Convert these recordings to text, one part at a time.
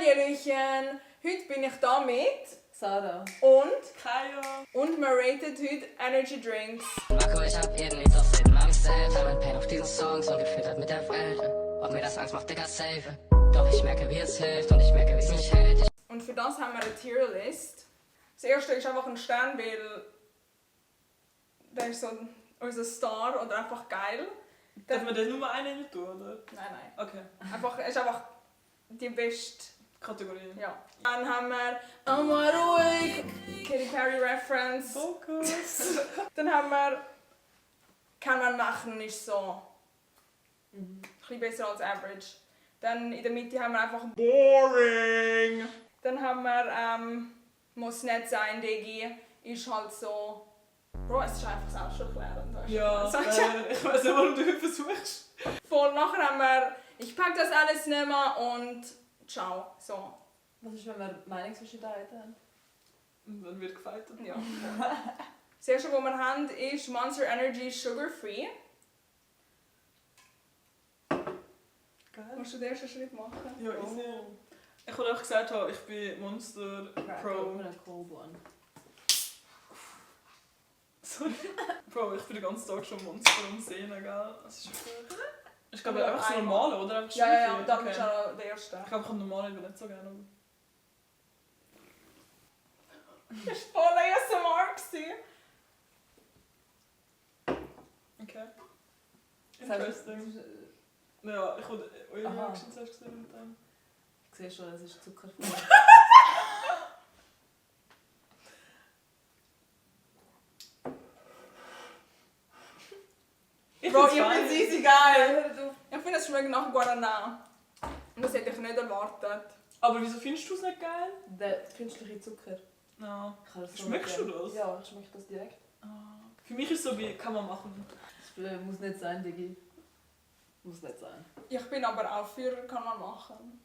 Hallöchen! Heute bin ich da mit Sarah und Kaya. Und wir raten heute Energy Drinks. Marco, ich hab irgendwie doch Frieden an mich selbst. Hab mein Pain auf diesen Songs und gefüttert mit der Welt. Ob mir das Angst macht, Digga, safe. Doch ich merke, wie es hilft und ich merke, wie es mich hält. Und für das haben wir eine Tierlist. Das erste ist einfach ein Stern, weil der ist so unser Star oder einfach geil. Darf man den nur einen nicht tun, oder? Nein, nein. Okay. Ist einfach die beste. Kategorie. Ja. Dann haben wir Einmal ruhig, Katy Perry Reference. Focus. Dann haben wir Kann man machen, ist so ein bisschen besser als Average. Dann in der Mitte haben wir einfach Boring. Dann haben wir Muss nicht sein, Digi. Ist halt so. Bro, es ist einfach selbsterklärend. weißt du? Ja, ich weiß nicht, warum du heute versuchst. Voll, nachher haben wir Ich pack das alles nicht mehr und ciao. So. Was ist, wenn wir Meinungsverschiedenheiten haben? Und dann wird gefeitet. Ja. Das erste, was wir haben, ist Monster Energy Sugar Free. Geil. Musst du den ersten Schritt machen? Ja, easy. Ich wollte auch gesagt haben, ich bin Monster Pro. Mit einem Cold One. Sorry. Bro, ich bin den ganzen Tag schon Monster am Sehen, gell? Das ist wirklich... Ich glaube, einfach so normal, oder? Einfach Ja, dann okay. ist auch der erste. Ich glaube, ich habe normal nicht so gerne. Das war voll ASMR. Okay. Das heißt, Interesting. Ja, ich wollte eure Aha. Reaction zuerst gesehen mit dem. ich sehe schon, es ist Zucker. Bro, ich find's finde es easy geil. Ich finde, es schmeckt nach Guaraná. Und das hätte ich nicht erwartet. Aber wieso findest du es nicht geil? Der künstliche Zucker. No. Ich kann das so Schmeckst nicht du gern. das? Ja, ich schmecke das direkt. Für mich ist es so wie, kann man machen. Das muss nicht sein, Digi. Muss nicht sein. Ich bin aber auch für kann man machen.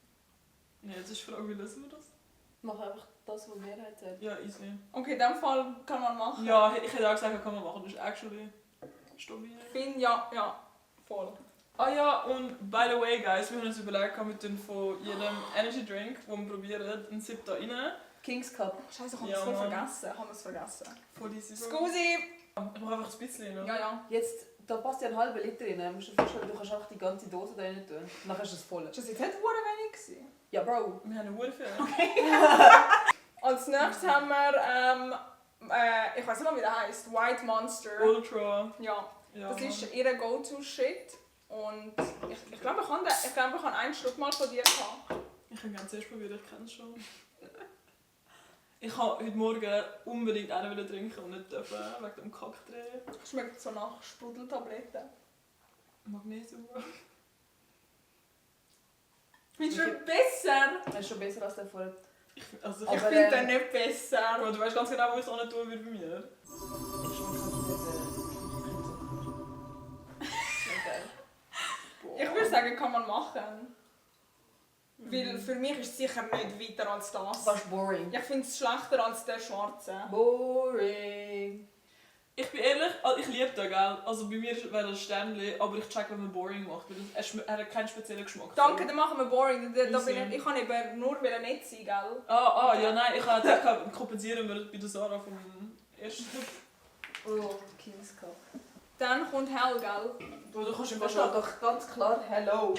Ne, jetzt ist die Frage, wie lösen wir das? Mach einfach das, was die Mehrheit sagt. Ja, easy. Okay, in dem Fall kann man machen. Ja, ich hätte auch gesagt, kann man machen. Das ist actually stabil. Ich finde, ja, voll. Ah ja, und by the way, guys, wir haben uns überlegt, wir tun von jedem Energy Drink, den wir probieren, einen Sip da rein. Kings Cup. Scheiße, ich habe Ja, es voll Mann. vergessen. Ich habe es vergessen. Von diesem. Scusi! Ich mache einfach ein bisschen, ne? Ja. Jetzt, da passt ja ein halber Liter rein. Du musst dir vorstellen, du kannst einfach die ganze Dose da rein tun. Und dann ist es voll. Ist das jetzt nicht wenig gewesen? Ja, Bro. Wir haben eine Uhr für. Als nächstes haben wir, ich weiß nicht mal, wie der heißt, White Monster. Ultra. Ja, Ja, das Mann. ist ihr Go-To-Shit. Und ich glaube, ich habe einen Schluck mal von dir gehabt. Ich kann ganz erst probieren, ich kenne es schon. Ich wollte heute Morgen unbedingt einen trinken und nicht dürfen, wegen dem Kackdreh. Schmeckt so nach Sprudeltabletten. Magnesium. Findest du den besser? Das ist schon besser als der vorher. Ich Ich Aber, finde den nicht besser. Bro, du weißt ganz genau, wo ich es auch nicht tun würde bei mir. Ich schmecke halt nicht Ich würde sagen, kann man machen. Weil für mich ist es sicher nicht weiter als das. Fast boring. Ich finde es schlechter als der schwarze. Boring. Ich bin ehrlich, also ich liebe den, gell? Also bei mir wäre das Sternchen, aber ich check, wenn man boring macht, weil er hat keinen speziellen Geschmack. Danke, dann machen wir boring. Da Easy. bin ich kann eben nur nett sein, gell? Ja, nein, ich habe gedacht, kompensieren wir bei der Sarah vom ersten. Oh, Kings Cup. Dann kommt Hell, gell? Du kannst ihm Da fast steht doch ganz klar Hello.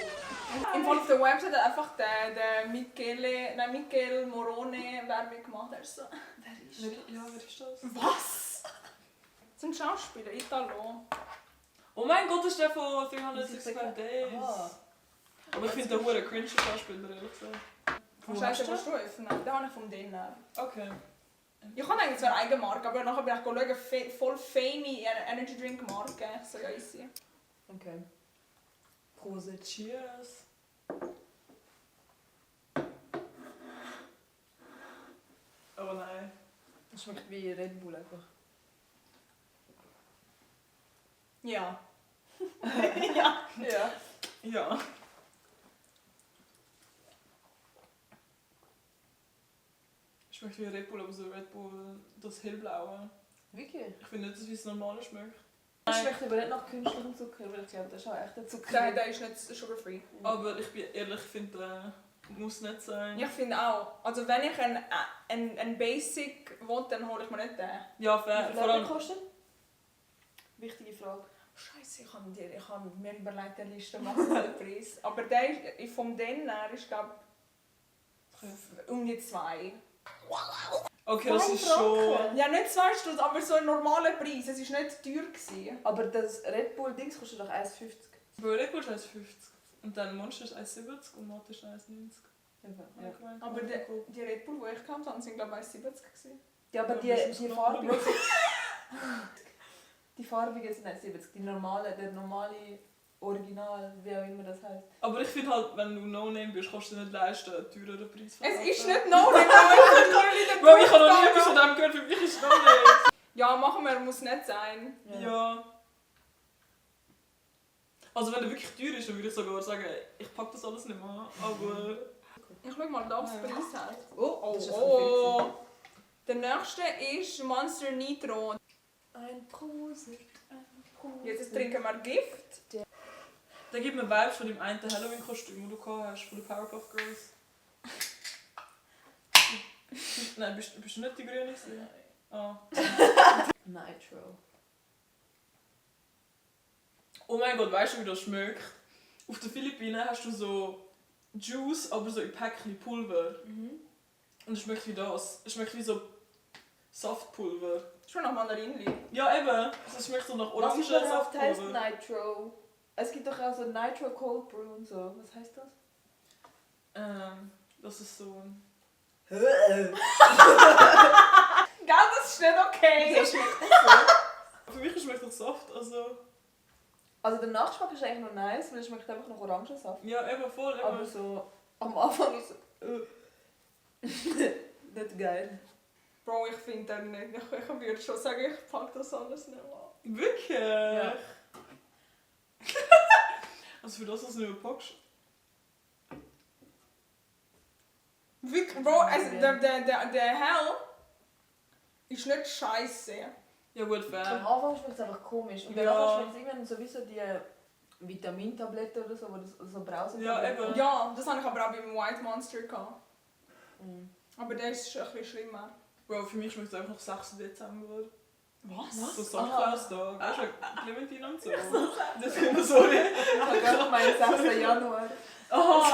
Im Fall auf der Website hat einfach der Michele Morone Werbung gemacht. Er ist so, wer ist das? was? Das ist ein Schauspieler, Italo. Oh mein Gott, das ist der von 365 Days. Aha. Aber ich finde den hure cringe Schauspieler, ehrlich gesagt. Oh, Scheiße, willst du öffnen? Den habe ich von denen. Okay. Ich habe eigentlich zwar eine Eigenmarke, aber nachher bin ich schauen, voll famey Energy Drink Marke. Ich so, ja, easy. Okay. Prosit. Cheers. Oh nein. Das schmeckt wie Red Bull einfach. Ja. Ja. Ja. Schmeckt wie Red Bull, aber so Red Bull, das hellblaue. Wirklich? Ich finde nicht, dass es normal schmeckt. Das schmeckt aber nicht nach künstlichem Zucker, weil ich glaube, das ist auch echter Zucker. Nein, der ist nicht sugar free. Aber ich bin ehrlich, ich finde Muss nicht sein. Ich finde auch. Also wenn ich ein Basic will, dann hole ich mir nicht den. Ja, Wie vor viel allem... kostet? Wichtige Frage. Scheiße, ich habe mir überlegt, eine Liste machen für den Preis. Aber der ist vom Denner ist, glaube ich, um die 2. Okay, das ist 2 schon... Franken? Ja, nicht 2 Stutz, aber so ein normaler Preis. Es war nicht teuer gewesen. Aber das Red Bull Dings kostet doch 1,50. Red Bull ist 1,50. Und dann Monster ist 1,70 und Mate ist 1,90. Ja. Aber die Red Bull, die ich gekauft habe, sind glaube ich 1,70 gewesen. Ja, aber Ja, die Farbigen... Die Farbigen sind 1,70. Der normale Original, wie auch immer das heisst. Aber ich finde halt, wenn du No-Name bist, kannst du dir nicht leisten, einen teureren Preis Es verkaufen. ist nicht No-Name, ich Bro, ich habe noch nie etwas von dem gehört, für mich ist es No-Name. Ja, machen wir, muss nicht sein. Ja. Also wenn der wirklich teuer ist, dann würde ich sogar sagen, ich pack das alles nicht mehr. Aber... Ich schau mal, da, was der Preis hat. Oh, das ist Oh. Der nächste ist Monster Nitro. Ein Prosit, Jetzt trinken wir Gift. Der gibt mir Vibes von dem einen Halloween-Kostüm, das du gehabt hast, von den Powerpuff Girls. Nein, bist du nicht die Grüne? Ah. Nitro. Oh mein Gott, weißt du, wie das schmeckt? Auf den Philippinen hast du so Juice, aber so in Päckchen Pulver. Und es schmeckt wie das. Es schmeckt wie so Saftpulver. Schon nach Mandarinli. Ja, eben. Es schmeckt so nach Was orange überhaupt heisst Saftpulver. Nitro? Es gibt doch auch so Nitro Cold Brew und so. Was heisst das? Das ist so ein... Gell, das ist nicht okay. Das schmeckt nicht so. Für mich schmeckt das Saft, also... Also der Nachgeschmack ist eigentlich noch nice, weil es schmeckt einfach nach Orangensaft. Ja, eben voll, eben. Aber so am Anfang ist so... nicht geil. Bro, ich finde den nicht. Ich würde schon sagen, ich pack das alles nicht an. Wirklich? Ja. Also für das, was du nicht mehr packst. Wirklich, Bro, also der Hell ist nicht scheiße. Ja gut, Am fair. Anfang schmeckt es einfach komisch. Und Ja. danach schmeckt es irgendwann sowieso die Vitamintabletten oder so, wo das so brausen. Ja, eben. Ja, das hatte ich aber auch beim White Monster gehabt. Mhm. Aber der ist ein bisschen schlimmer. Bro, für mich schmeckt es einfach nach 6. Dezember. Was? So Sonnenklaustag. Weißt du, Clementine und so. Das ist sorry. Ich habe gerade gemeint, 6. Januar. Aha.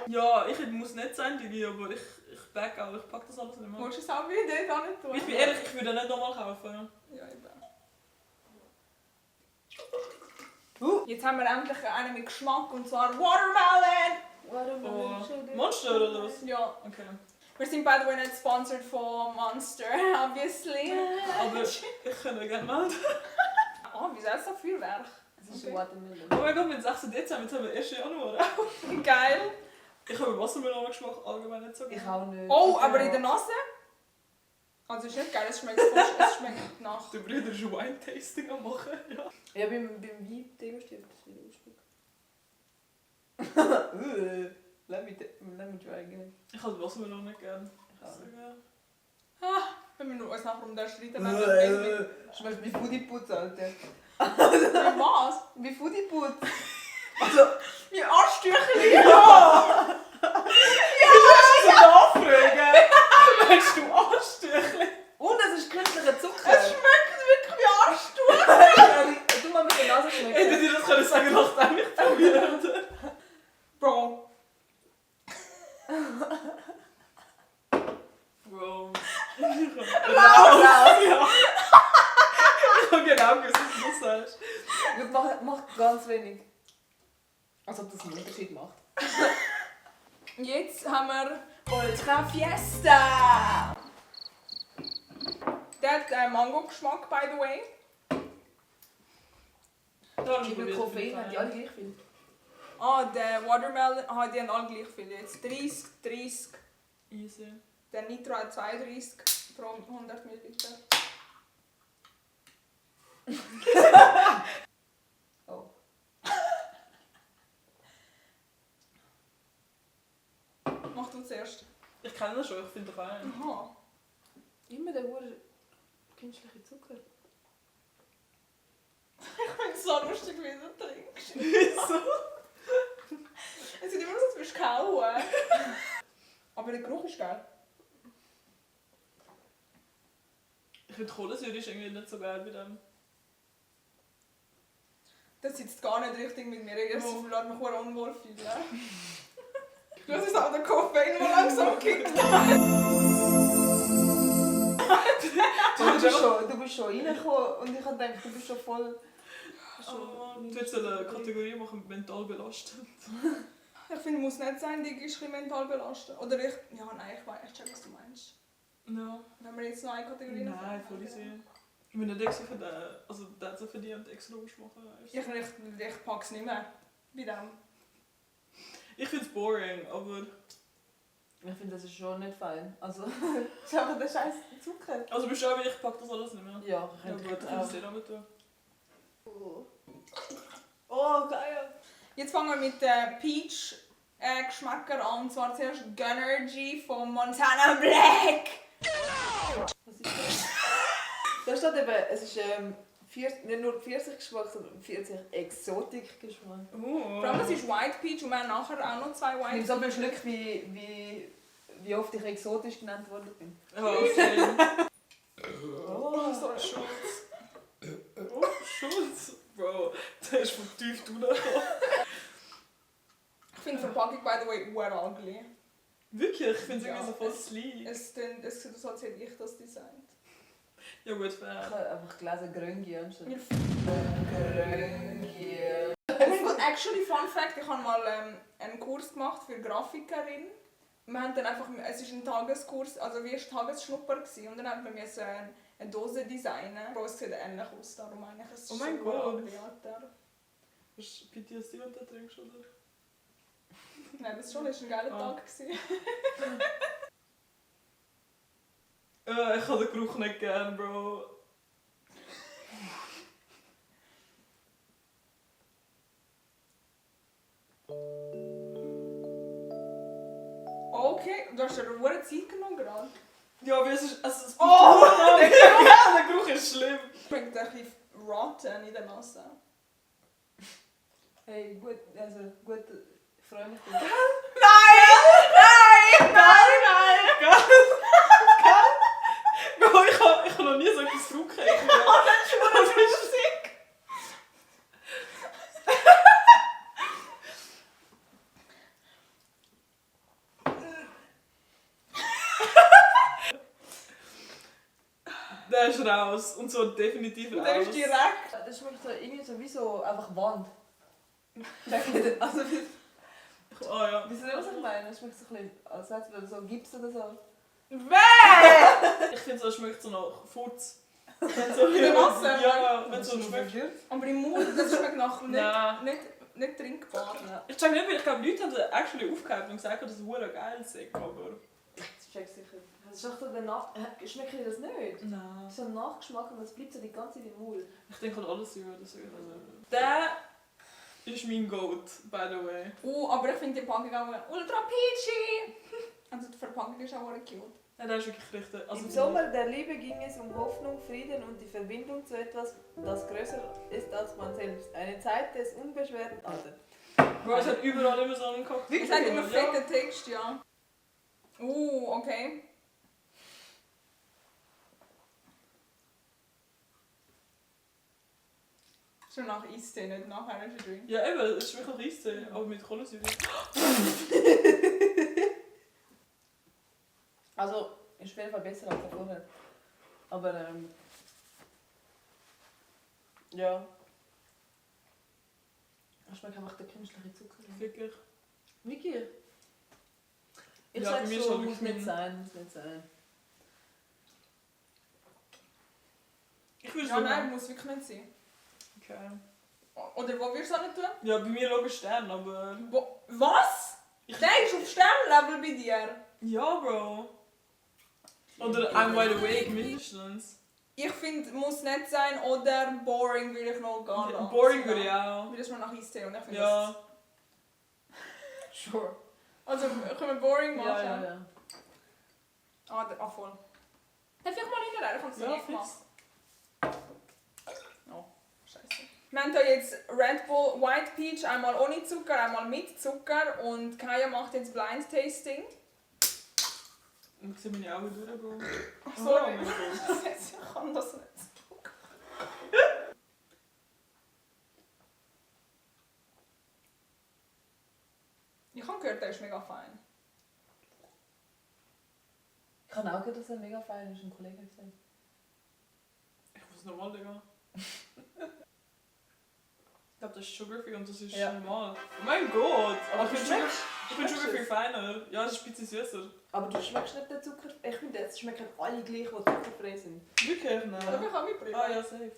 Ja, ich muss nicht sein, Digi, aber ich back auch. Ich pack das alles nicht mehr. Willst du es auch wieder dort nicht tun? Ich bin ehrlich, ich würde nicht nochmal kaufen. Ja, eben. Jetzt haben wir endlich einen mit Geschmack und zwar Watermelon! Watermelon sugar. Monster oder was? Ja, Okay. wir sind by the way nicht sponsored von Monster, obviously. Aber ich könnte gerne melden. Oh, wieso ist das Feuerwerk? Das ist Okay. Watermelon. Oh mein Gott, mit 6. Dezember, jetzt haben wir 1. Januar. Geil. Ich habe Wassermelonengeschmack allgemein nicht so Ich gerne. auch nicht. Oh, aber in der Nase? Also ist nicht geil, es schmeckt fast, es schmeckt nach... Der Bruder ist Wine-Tasting am machen. Ja. Ja, beim Wein degustiert das wieder ausspucken. Let me try again. Ich habe Wassermelone nicht gerne. Ich auch nicht. Wenn wir uns nachher um den streiten, dann wird Schmeckt wie Foodie-Putz, Alter. es wie was? Wie Foodie-Putz. Wie Arschtüchli! Ja! Ich muss nachfragen. Meinst du Arschstüchli? Und es ist künstlicher Zucker. Es schmeckt wirklich wie Arschtüchli! Du mal mit der Nase Hättet schmecken. ihr das können sagen, nachdem ich probiert habe? Bro, Bro. Raus! Ja. Ich habe genau gewusst, was du sagst. Gut, mach ganz wenig. Als ob das einen Unterschied macht. jetzt haben wir Ultra Fiesta! Der hat Mango-Geschmack, by the way. Da Wie viel Koffein haben die alle gleich viel? Ah, der Watermelon, die haben alle gleich viel jetzt. 30. Easy. Der Nitro hat 32 pro 100 Milliliter. Oh. Mach du zuerst. Ich kenne das schon, ich finde doch einen. Aha. Immer der hure künstliche Zucker. Ich finde es so lustig, wie du trinkst. Wieso? Es sieht immer aus, als würdest du kauen. Aber der Geruch ist geil. Ich finde Kohlensäure ist irgendwie nicht so geil bei dem. Das sitzt gar nicht richtig mit mir. Ich lässt mich sehr unwohl fühlen. Das ist auch der Koffein, der langsam kickt. Du bist schon reingekommen und ich habe gedacht, du bist schon voll... Du hättest eine Kategorie machen mit mental belastet. Ich finde, muss nicht sein, die ist ein bisschen mental belastet. Oder ich... Ja, nein, ich weiß echt, was du meinst. Ja. Wenn wir jetzt noch eine Kategorie Nein, voll easy. Ich bin nicht extra für den, also der so für die und extra ausmachen. Ich pack's nicht mehr. Bei dem. Ich finde es boring, aber... Ich finde, das ist schon nicht fein. Also, das ist einfach der scheiß Zucker. Also bist du auch wie ich pack das alles nicht mehr. Ja, Ja gut, ich kann es dir damit tun. Oh, geil. Jetzt fangen wir mit den Peach-Geschmäckern an. Und zwar zuerst Gunnergy von Montana Black. Was ist das? Da steht eben, es ist nicht nur 40 Geschmack, sondern 40 Exotik-Geschmack. Vor allem, das ist White Peach und wir haben nachher auch noch 2 Ich White nehme so viel Schluck, wie oft ich exotisch genannt worden bin. Ja, schön. Oh, Sorry. Schulz. Oh, Schulz. Bro, der ist vom tief runtergekommen. Ich finde die Verpackung, by the way, sehr ugly. Wirklich? Ich finde es Ja, irgendwie so voll sleek. Es sieht aus, als hätte ich das designt. Ja gut, ich fair. habe einfach gelesen, Gröngi anstatt. Mir Gröngi. Oh mein Gott, actually, Fun Fact, ich habe mal einen Kurs gemacht für Grafikerin. Wir haben dann einfach, es war ein Tageskurs, also wie ein Tagesschnupper gewesen, und dann haben wir eine Dose designen. Bro, es sieht ähnlich aus, darum eigentlich es Oh mein so Gott. ugly, Alter. Hast du PTSD, wenn du das trinkst, oder? Nein, das schon, das war ein geiler Ah. Tag gewesen. Ich habe den Geruch nicht gern, Bro. Okay, du hast ja eine Zeit genommen gerade. Ja, wie es ist... Also, Oh! Der Geruch ist schlimm. Schmeckt ein bisschen rotten in der Nase. Hey, gut, also gut, ich freue mich. Nein! Nein! Nein! Bro, ich habe noch nie so etwas zurückgekriegt. Oh, das ist schon sick! Der ist raus. Und so definitiv raus. Der ist direkt. Das schmeckt so irgendwie sowieso einfach Wand. Check nicht, also Oh ja. wisst ihr, was ich meine? Es schmeckt so ein bisschen, als hätte man so Gips oder so. Wer? Ich finde, so schmeckt so nach Furz. In der Nase? Ja, wenn es so schmeckt. Aber im Mund, das schmeckt nach Nein. nicht trinkbar. Ja, Ich check nicht, weil ich glaube, Leute haben das actually aufgehypt und gesagt, dass es hure geil ist, aber... das check sicher. Das ist doch der Nach... Schmeckt dir das nicht? Nein. So ein Nachgeschmack und das bleibt so die ganze Zeit im Mund. Ich denke an alles über das. Der ist mein Goat, by the way. Aber ich finde die Packung auch ultra peachy. Also die Verpackung ist auch cute. Ja, der ist wirklich richtig... Also Im Sommer der Liebe ging es um Hoffnung, Frieden und die Verbindung zu etwas, das größer ist als man selbst. Eine Zeit des unbeschwerten Alters. Bro, es hat überall immer so einen Kopf. Es hat immer fetten Text, ja. Okay. Schon nach Eistee, nicht nach Energy Drink. Ja, eben, es schmeckt nach Eistee, aber mit Kohlensäure. Also, ist auf jeden Fall besser als vorher. Aber ja. Es schmeckt einfach der künstliche Zucker. Wirklich. Wirklich? Ich Ja, sag bei mir so, schon muss wirklich nicht sein, muss nicht sein. Ich würde Ja, so... nein, muss wirklich nicht sein. Okay. Oder wo würdest du das nicht tun? Ja, bei mir logisch Stern, aber... Was? Der ist auf Sternlevel bei dir? Ja, Bro. Oder I'm wide awake mindestens. Ich finde, muss nicht sein oder boring würde ich noch gehen lassen. Boring würde ich auch. Würde ich mal nach Eistee und ich finde Ja. Sure. das... Also, können wir boring machen? Ja. Voll. Darf ich mal hinterher? Ich habe es Ja, nicht fix. gemacht. Oh, scheiße. Wir haben hier jetzt Red Bull White Peach, einmal ohne Zucker, einmal mit Zucker und Kaya macht jetzt Blind Tasting. Ich sehe meine Augen durch, Bro. Sorry. Oh mein Gott. Ich kann das nicht. Ich habe gehört, der ist mega fein. Ich habe auch gehört, dass er mega fein ist, ein Kollege hat gesagt. Ich muss normal, Digga. Ich glaube, das ist sugar-free und das ist Ja. normal. Oh mein Gott! Aber ich finde schmeckst- sugar-free feiner. Ja, das ist ein bisschen süßer. Aber du schmeckst nicht den Zucker. Ich finde, es schmecken alle gleich, die zuckerfrei sind. Wirklich? Da Nein. bin ich auch mitbringen. Ah ja, safe.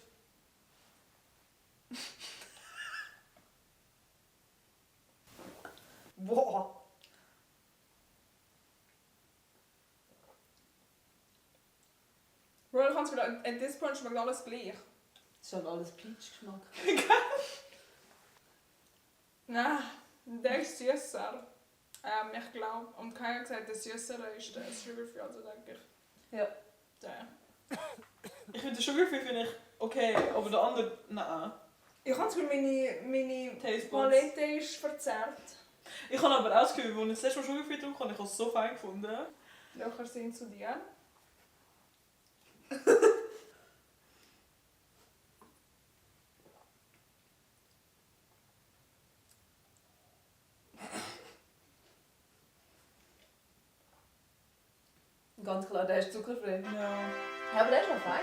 Boah! Bro, ich kann es wieder. At this point schmeckt alles gleich. Das ist halt alles Peach-Geschmack. Nein, der ist süßer. Ich glaube. Und Kaya hat gesagt, der süßere ist der Sugar-Free, also denke ich. Ja. Der. Ich finde den sugar-free finde ich okay, aber der andere, nein. Ich habe das Gefühl, meine Taste Buds. Palette ist verzerrt. Ich habe aber auch das Gefühl, als ich das letzte Mal sugar-free getrunken habe, ich habe es so fein gefunden. Welcher sind zu dir? Ganz klar, der ist zuckerfrei. Ja. Ja, aber der ist noch fein.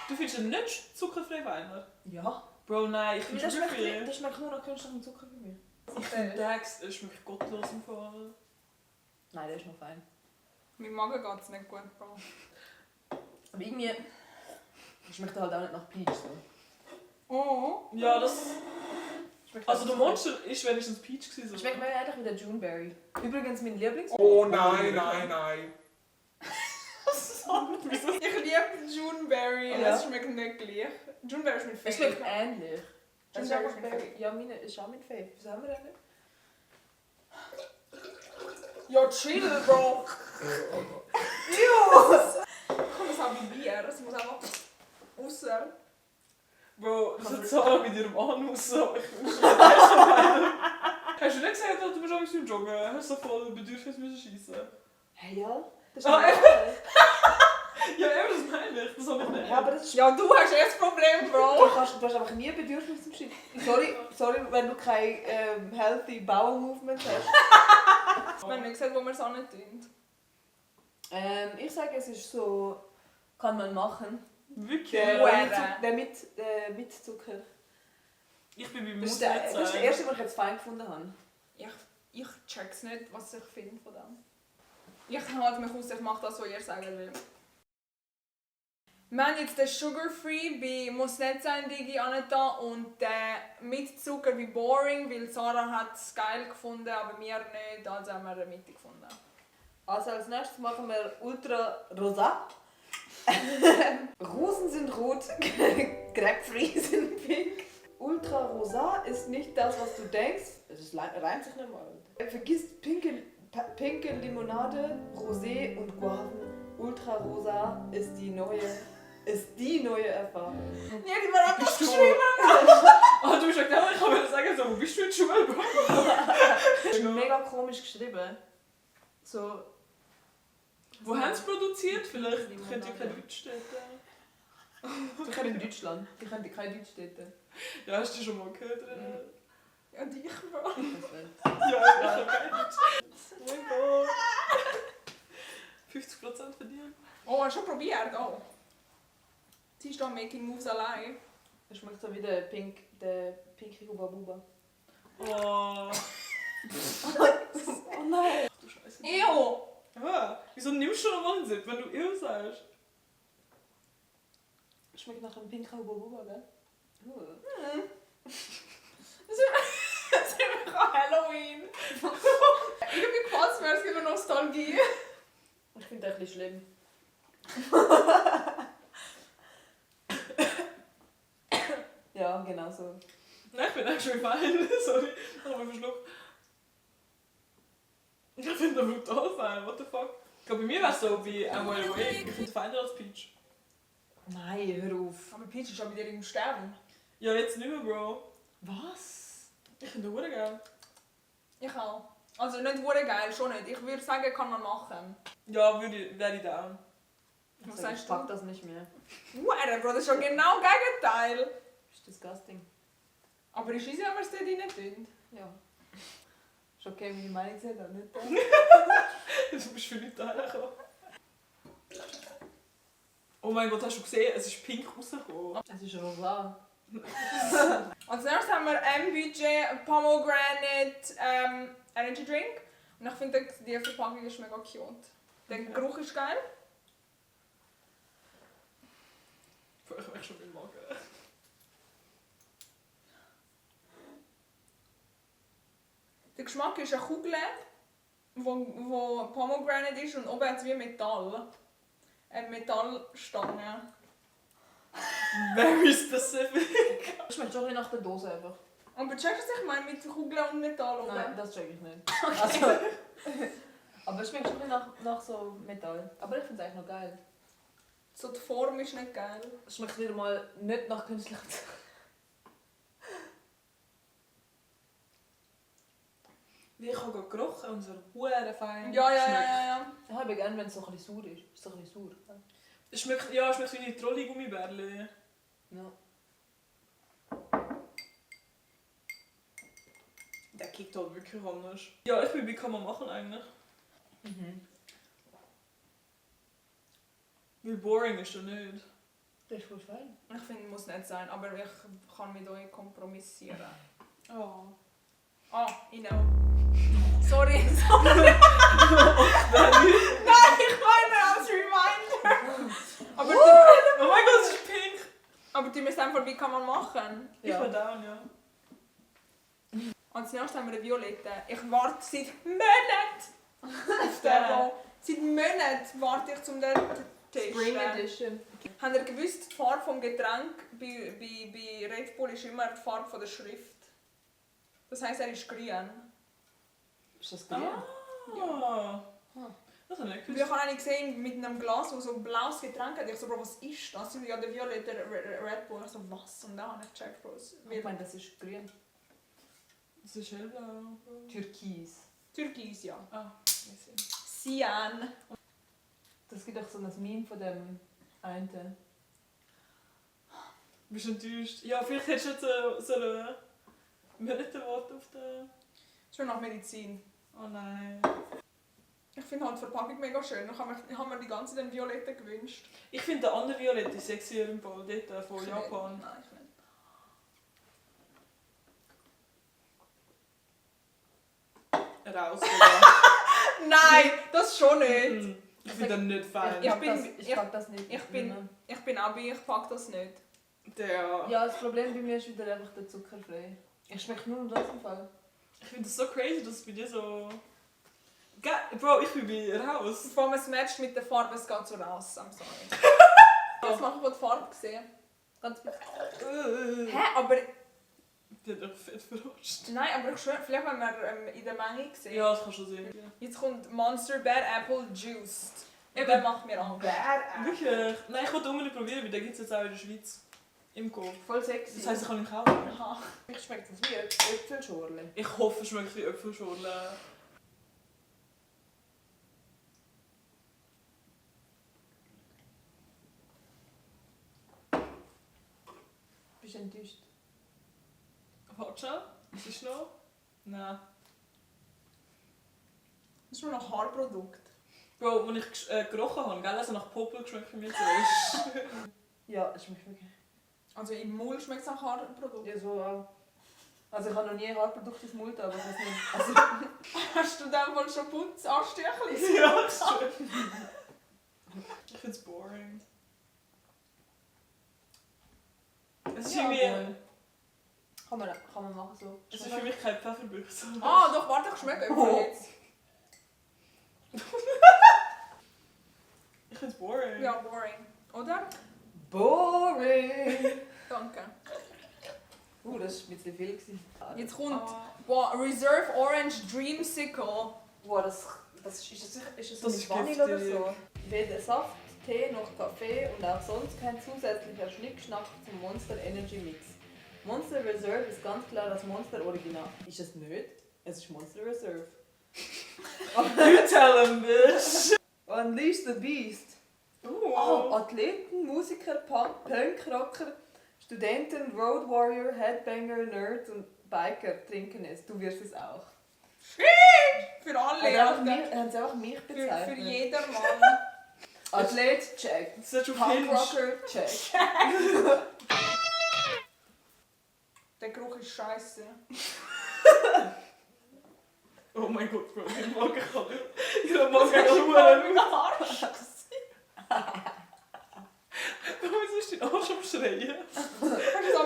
Du findest ihn nicht zuckerfrei feiner? Ja. Bro, nein, ich Das finde schmeckt, sugar-free. das schmeckt nur noch künstlichen Zucker bei mir. Ich finde Dex schmeckt gottlos im Fall. Nein, der ist noch fein. Mein Magen geht es nicht gut, Bro. Aber irgendwie schmeckt er halt auch nicht nach Peach. So. Oh. Ja, das... Schmeckt Also halt der so- Monster ist wenigstens Peach gewesen. Schmeckt mir eigentlich wie der Juneberry. Übrigens mein Lieblings... Oh nein, nein, nein. Ich liebe Juneberry, Ja. es schmeckt nicht gleich. Juneberry ist mein Es Favorit. schmeckt ähnlich. Das ist Juneberry einfach ist mein Favorit. Ja, meine ist auch mein Fave. Wieso haben wir den nicht? Ja, chill, Bro. Ew. Komm, das habe ich Bier, das muss einfach raus. Bro, das hat Sarah mit ihrem Anus so. Ich muss schon weiter. Hast du nicht gesagt, dass du bist auch beim Joggen? Hast du so voll Bedürfnis müssen schießen? Hey, ja. Das ist Ah, normal. Ja, eben, das meine ich. Das habe ich nicht. Ja, aber das ist... Ja, du hast erst das Problem, Bro. Du hast einfach nie Bedürfnis zum Schießen. Sorry, wenn du kein healthy Bowel Movement hast. Wir haben nicht gesagt, wo wir es auch nicht tun. Ich sage, es ist so... Kann man machen. Wirklich? Der mit Zucker. Ich bin beim Das ist, Mutter das ist der erste, den ich jetzt fein gefunden habe. Ich check's nicht, was ich finde von dem. Ich halte mich aus, ich mache das, was ihr sagen will. Wir haben jetzt den Sugar-Free bei «Muss nicht sein» Digi angetan und den mit Zucker wie «Boring», weil Sarah hat es geil gefunden, aber wir nicht, also haben wir eine Mitte gefunden. Also als nächstes machen wir Ultra Rosa. Rosen sind rot, Grapefruit sind pink. Ultra Rosa ist nicht das, was du denkst. Es reimt sich nicht mal. Vergiss pinke Limonade, Rosé und Guaven. Ultra Rosa ist die neue Erfahrung. Ja, die war auch Bist du? geschrieben. Ah, du bist ja genau, ich kann mir sagen, so, wo bist du in der Schule, Bro? Das ist mega komisch geschrieben. So. Wo haben sie produziert? Vielleicht Limonade. könnt ihr kein Deutsch stehen. Die können in Deutschland. Die können kein Deutsch städten. Ja, hast du schon mal gehört? Ja, dich, Bro. Ja, ich habe kein Deutsch. Oh mein Gott. 50% verdienen. Oh, hast du schon probiert? Oh. Sie ist da Making Moves allein. Es schmeckt so wie der Pinky Huba Buba. Oh. Oh nein! Du Scheiße. Ew! Ja, wieso nimmst du noch einen Sip, wenn du Ew sagst? Schmeckt nach einem Pinky Huba Buba, gell? Das ist einfach Halloween. Irgendwie gefällt es mir, es gibt mir Nostalgie. Ich finde das ein bisschen schlimm. Ja, genau so. Nein, ich bin eigentlich schon fein. Sorry, ich habe mich verschluckt. Ich finde das brutal fein, what the fuck? Ich glaube, bei mir wäre es so wie I'm Well Awake. Ich finde es feiner als Peach. Nein, hör auf. Aber Peach ist auch bei dir im Sterben. Ja, jetzt nicht mehr, Bro. Was? Ich finde das geil. Ich auch. Also nicht hure geil, schon nicht. Ich würde sagen, kann man machen. Ja, wäre ich down. Was Also, sagst ich pack du? das nicht mehr. Hure, Bro, das ist schon genau das Gegenteil. Das ist disgusting. Aber ist easy, wenn wir es dort rein tun. Ja. Ist okay, meine Meinung gesagt, aber nicht. Du bist für Leute hergekommen. Oh mein Gott, hast du gesehen? Es ist pink rausgekommen. Es ist rosa. Als nächstes haben wir MBJ Pomegranate Energy Drink. Und ich finde, die Verpackung ist mega cute. Der Geruch ist geil. Ich merke schon meinen Magen. Der Geschmack ist eine Kugel, wo Pomegranate ist und oben hat es wie Metall. Eine Metallstange. Very specific. Das schmeckt schon ein bisschen nach der Dose einfach. Aber checkst du, was ich meine mit Kugel und Metall oben? Nein, das check ich nicht. Also, aber es schmeckt schon ein bisschen nach so Metall. Aber ich finde es eigentlich noch geil. So die Form ist nicht geil. Es schmeckt wieder mal nicht nach künstlicher. Wie ich habe gerade gerochen und so hure fein. Ja. Ich habe gerne, wenn es so ein bisschen sauer ist. Ist so ein bisschen sauer. Es schmeckt wie die Trolli-Gummibärle. Ja. Der kickt halt wirklich anders. Ja, ich bin wie kann man machen eigentlich? Weil boring ist er nicht. Das ist voll fein. Ich finde, es muss nicht sein, aber ich kann mit euch kompromissieren. Oh. Ah, ich know. Sorry. Nein, ich meine als Reminder. Aber Oh mein Gott, es ist pink! aber die müssen einfach, wie kann man machen? Ich bin down, ja. Und als nächstes haben wir eine Violette. Ich warte seit Monaten auf den. Seit Monaten warte ich zum den Tisch. Spring Edition. Habt ihr gewusst, die Farbe des Getränks bei Red Bull ist immer die Farbe von der Schrift? Das heisst, er ist grün. Ist das grün? Ah. Das habe ich nicht Ich gewusst. habe eine gesehen mit einem Glas, das so ein blaues Getränk hat. Ich so, Bro, was ist das? Sie ja, der violette Red Bull. Ich so, was? Und dann habe ich gecheckt, Bro. Ich meine, das ist grün. Das ist hellblau. Türkis. Türkis, ja. Ah, Cyan. Das gibt auch so ein Meme von dem einen. Bist du enttäuscht? Ja, vielleicht hättest du jetzt so eine Minute-Wort auf den... Schon nach Medizin. Oh nein. Ich finde halt die Verpackung mega schön. Ich habe mir die ganze Zeit den Violette gewünscht. Ich finde der andere Violette sexier im Fall, dort von Japan. Nein, ich nicht. Raus, Nein, das schon nicht. oder? Ich finde den nicht fein. Ich bin- Ich pack das nicht. Ich bin Abi, ich pack das nicht. Der... Ja, das Problem bei mir ist wieder einfach der zuckerfrei. Ich schmecke nur das im Fall. Ich finde das so crazy, dass es bei dir so... Bro, ich bin bei raus. Vor allem es matcht mit der Farbe, es geht so raus. I'm sorry. Jetzt mache ich die Farbe gesehen. Ganz bisschen. Hä, aber... Die hat doch fett verarscht. Nein, aber ich schwöre, vielleicht wenn wir in der Menge sehen. Ja, das kannst du sehen. Jetzt kommt Monster Bad Apple Juiced. Eben. Der macht mir Angst. Wirklich? Nein, ich wollte unbedingt probieren, weil den gibt es jetzt auch in der Schweiz. Im Coop. Voll sexy. Das heisst, ich kann ihn kaufen. Aha. Mich schmeckt das wie Äpfelschorle. Ich hoffe, es schmeckt wie Äpfelschorle. Bist du enttäuscht? Warte schon. Was ist noch? Nein. Das ist nur noch Haarprodukt. Bro, als ich gerochen habe, gell, also nach Popel geschmeckt für mich zuerst. Ja, es schmeckt wirklich. Also im Mund schmeckt es nach Haarprodukt. Ja, so auch. Also ich habe noch nie Haarprodukte im Mund, aber ich weiß nicht. Also, Hast du dann wohl schon Putzanstüchchen? Ja, das ist schön. Ich finde es boring. Es ist ja, irgendwie... voll. Kann man machen so. Es ist für mich kein Pfefferbüchse. Ah, doch, warte, ich schmecke Oh. jetzt. Ich finde es boring. Ja, boring. Oder? Boring! Danke. Das war ein bisschen viel. Jetzt kommt Ah. boah, Reserve Orange Dreamsicle. Wow, das ist das Das mit ist Vanille oder giftig. so? Weder Saft, Tee noch Kaffee und auch sonst kein zusätzlicher Schnickschnack zum Monster Energy Mix. Monster Reserve ist ganz klar das Monster Original. Ist es nicht? Es ist Monster Reserve. You tell him, bitch! Unleash the Beast. Athleten, Musiker, Punkrocker, Studenten, Road Warrior, Headbanger, Nerd und Biker trinken es. Du wirst es auch. Für alle. Haben sie einfach mich Für bezeichnet? jedermann. Athlet, check. Das ist schon viel. Punkrocker, check. Der Geruch ist scheiße. Oh mein Gott, Bro, ich mag nicht. Ich mag keine Schuhe. Warum ist dein Arsch am Schreien? Hast du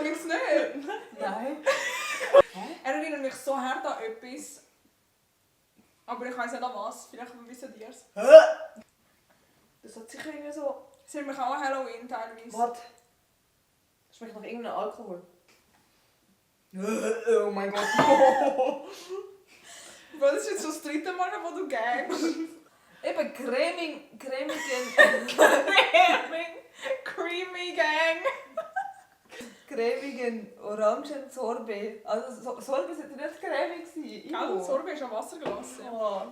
das nicht? Nein. Er erinnert mich so hart an etwas. Aber ich weiss nicht an was. Vielleicht wissen ihr es. Das hat sicher irgendwie so... Es erinnert mich auch an Halloween teilweise. Warte. Das schmeckt nach irgendeinem Alkohol. Oh mein Gott. Bro, das ist jetzt schon das 3. Mal, wo du gängst. Eben creamy Gang. cremigen Orangen Sorbet. Also Sorbet sollte nicht cremig sein. Gell, Sorbet ist an Wasserglas. Ja. Oh.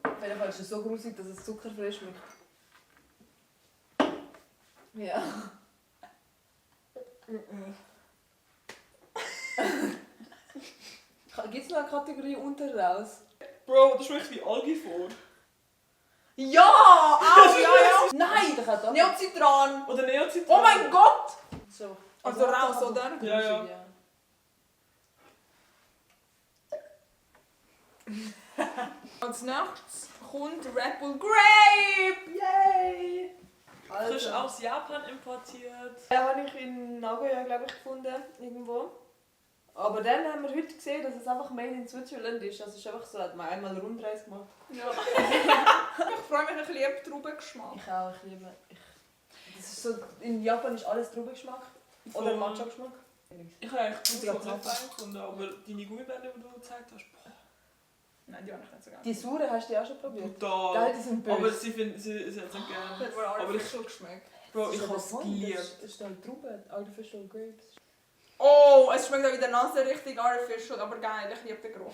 Auf jeden Fall ist es so grusig, dass es zuckerfrei schmeckt. Ja. Gibt es noch eine Kategorie unter raus? Bro, das schmeckt wie Algifor. Ja! Ja! Nein! Ich hätte Neocitran! Oder Neocitran. Oh mein Gott! So. Also raus, oder? Ja, ja. Als nächstes kommt Red Bull Grape! Yay! Frisch Also, aus Japan importiert. den habe ich in Nagoya, glaube ich, gefunden. Irgendwo. Aber dann haben wir heute gesehen, dass es einfach made in Switzerland ist. Also es ist einfach so, hat man einmal eine Rundreise gemacht. Ja. Ich freue mich, ich liebe Traubengeschmack. Ich auch, ich liebe. Das ist so, in Japan ist alles Traubengeschmack. Oder Voll. Matcha-Geschmack. Ich habe eigentlich Ich die hab's nicht auch. fein gefunden, aber deine Gummibärchen, die du gezeigt hast, boah, Nein, die habe ich nicht so gerne. Die Sure hast du ja auch schon probiert. brutal. Geil, die sind böse. Aber sie hat es nicht Die gerne. hat wohl Aber artificial geschmeckt. Bro, ich Das habe ist es aber geliebt. Das ist halt Trauben, Artificial Grapes. Oh, es schmeckt auch in der Nase richtig artificial, aber geil, ich liebe den Geruch.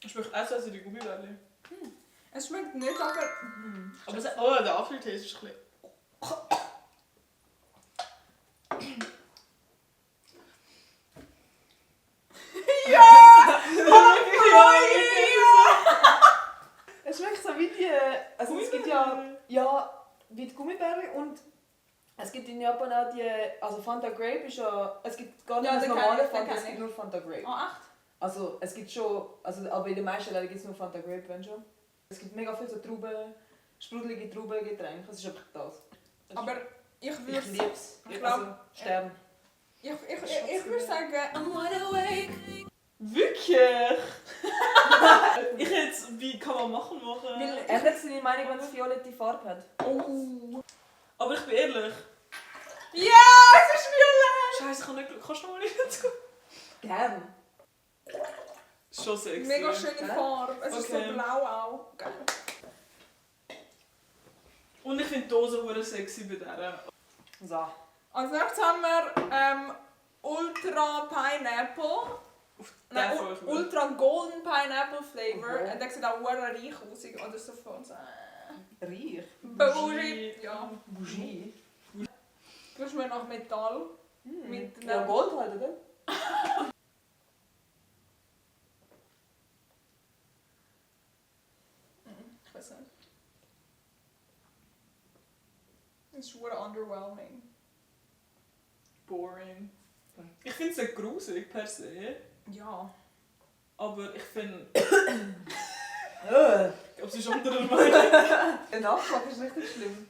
Es schmeckt auch so als die Gummibärchen. Es schmeckt nicht, aber... Aber oh, der Apfeltee ist ein bisschen... Es schmeckt so wie die. Also es gibt ja wie die Gummibärchen und es gibt in Japan auch die. Also Fanta Grape ist ja. Es gibt gar nicht Ja, das den normale kenn ich, den Fanta, es kenn gibt nur Fanta Grape. Oh, echt? Also es gibt schon. Also, aber in den meisten Läden gibt es nur Fanta Grape, wenn schon. Es gibt mega viele so Trauben, sprudelige Traubengetränke. Das ist einfach das. Aber ich Ich würde liebe es. Ich glaub- Also, Stern. ich würde sagen... I'm wide awake. Wirklich? Ich jetzt, wie kann man machen? Ändert seine Meinung, wenn es violette Farbe hat? Oh. Aber ich bin ehrlich. Ja, es ist violett! Scheiße, ich kann nicht... Kannst du noch mal nicht dazu? Gern. Ist schon sexy. Mega schöne Ja? Farbe. Es ist so Okay. blau auch. Geil. Und ich finde die Dose sehr sexy bei dieser. So. Als nächstes haben wir Ultra Pineapple. Nein, freue ich mich. Ultra Golden Pineapple Flavor. Okay. Und der sieht auch sehr reich aus. Oder so von so. Reich. Bougie. Ja. Bougie. Du hast mir nach Metall. Mit Ja, Gold halt, oder? Ich weiß nicht. Es ist sehr underwhelming. Boring. Ich finde es nicht grusig per se. Ja. Aber ich finde... Äh. Ich glaube, sie ist anderer Meinung. Der Nachschlag ist richtig schlimm.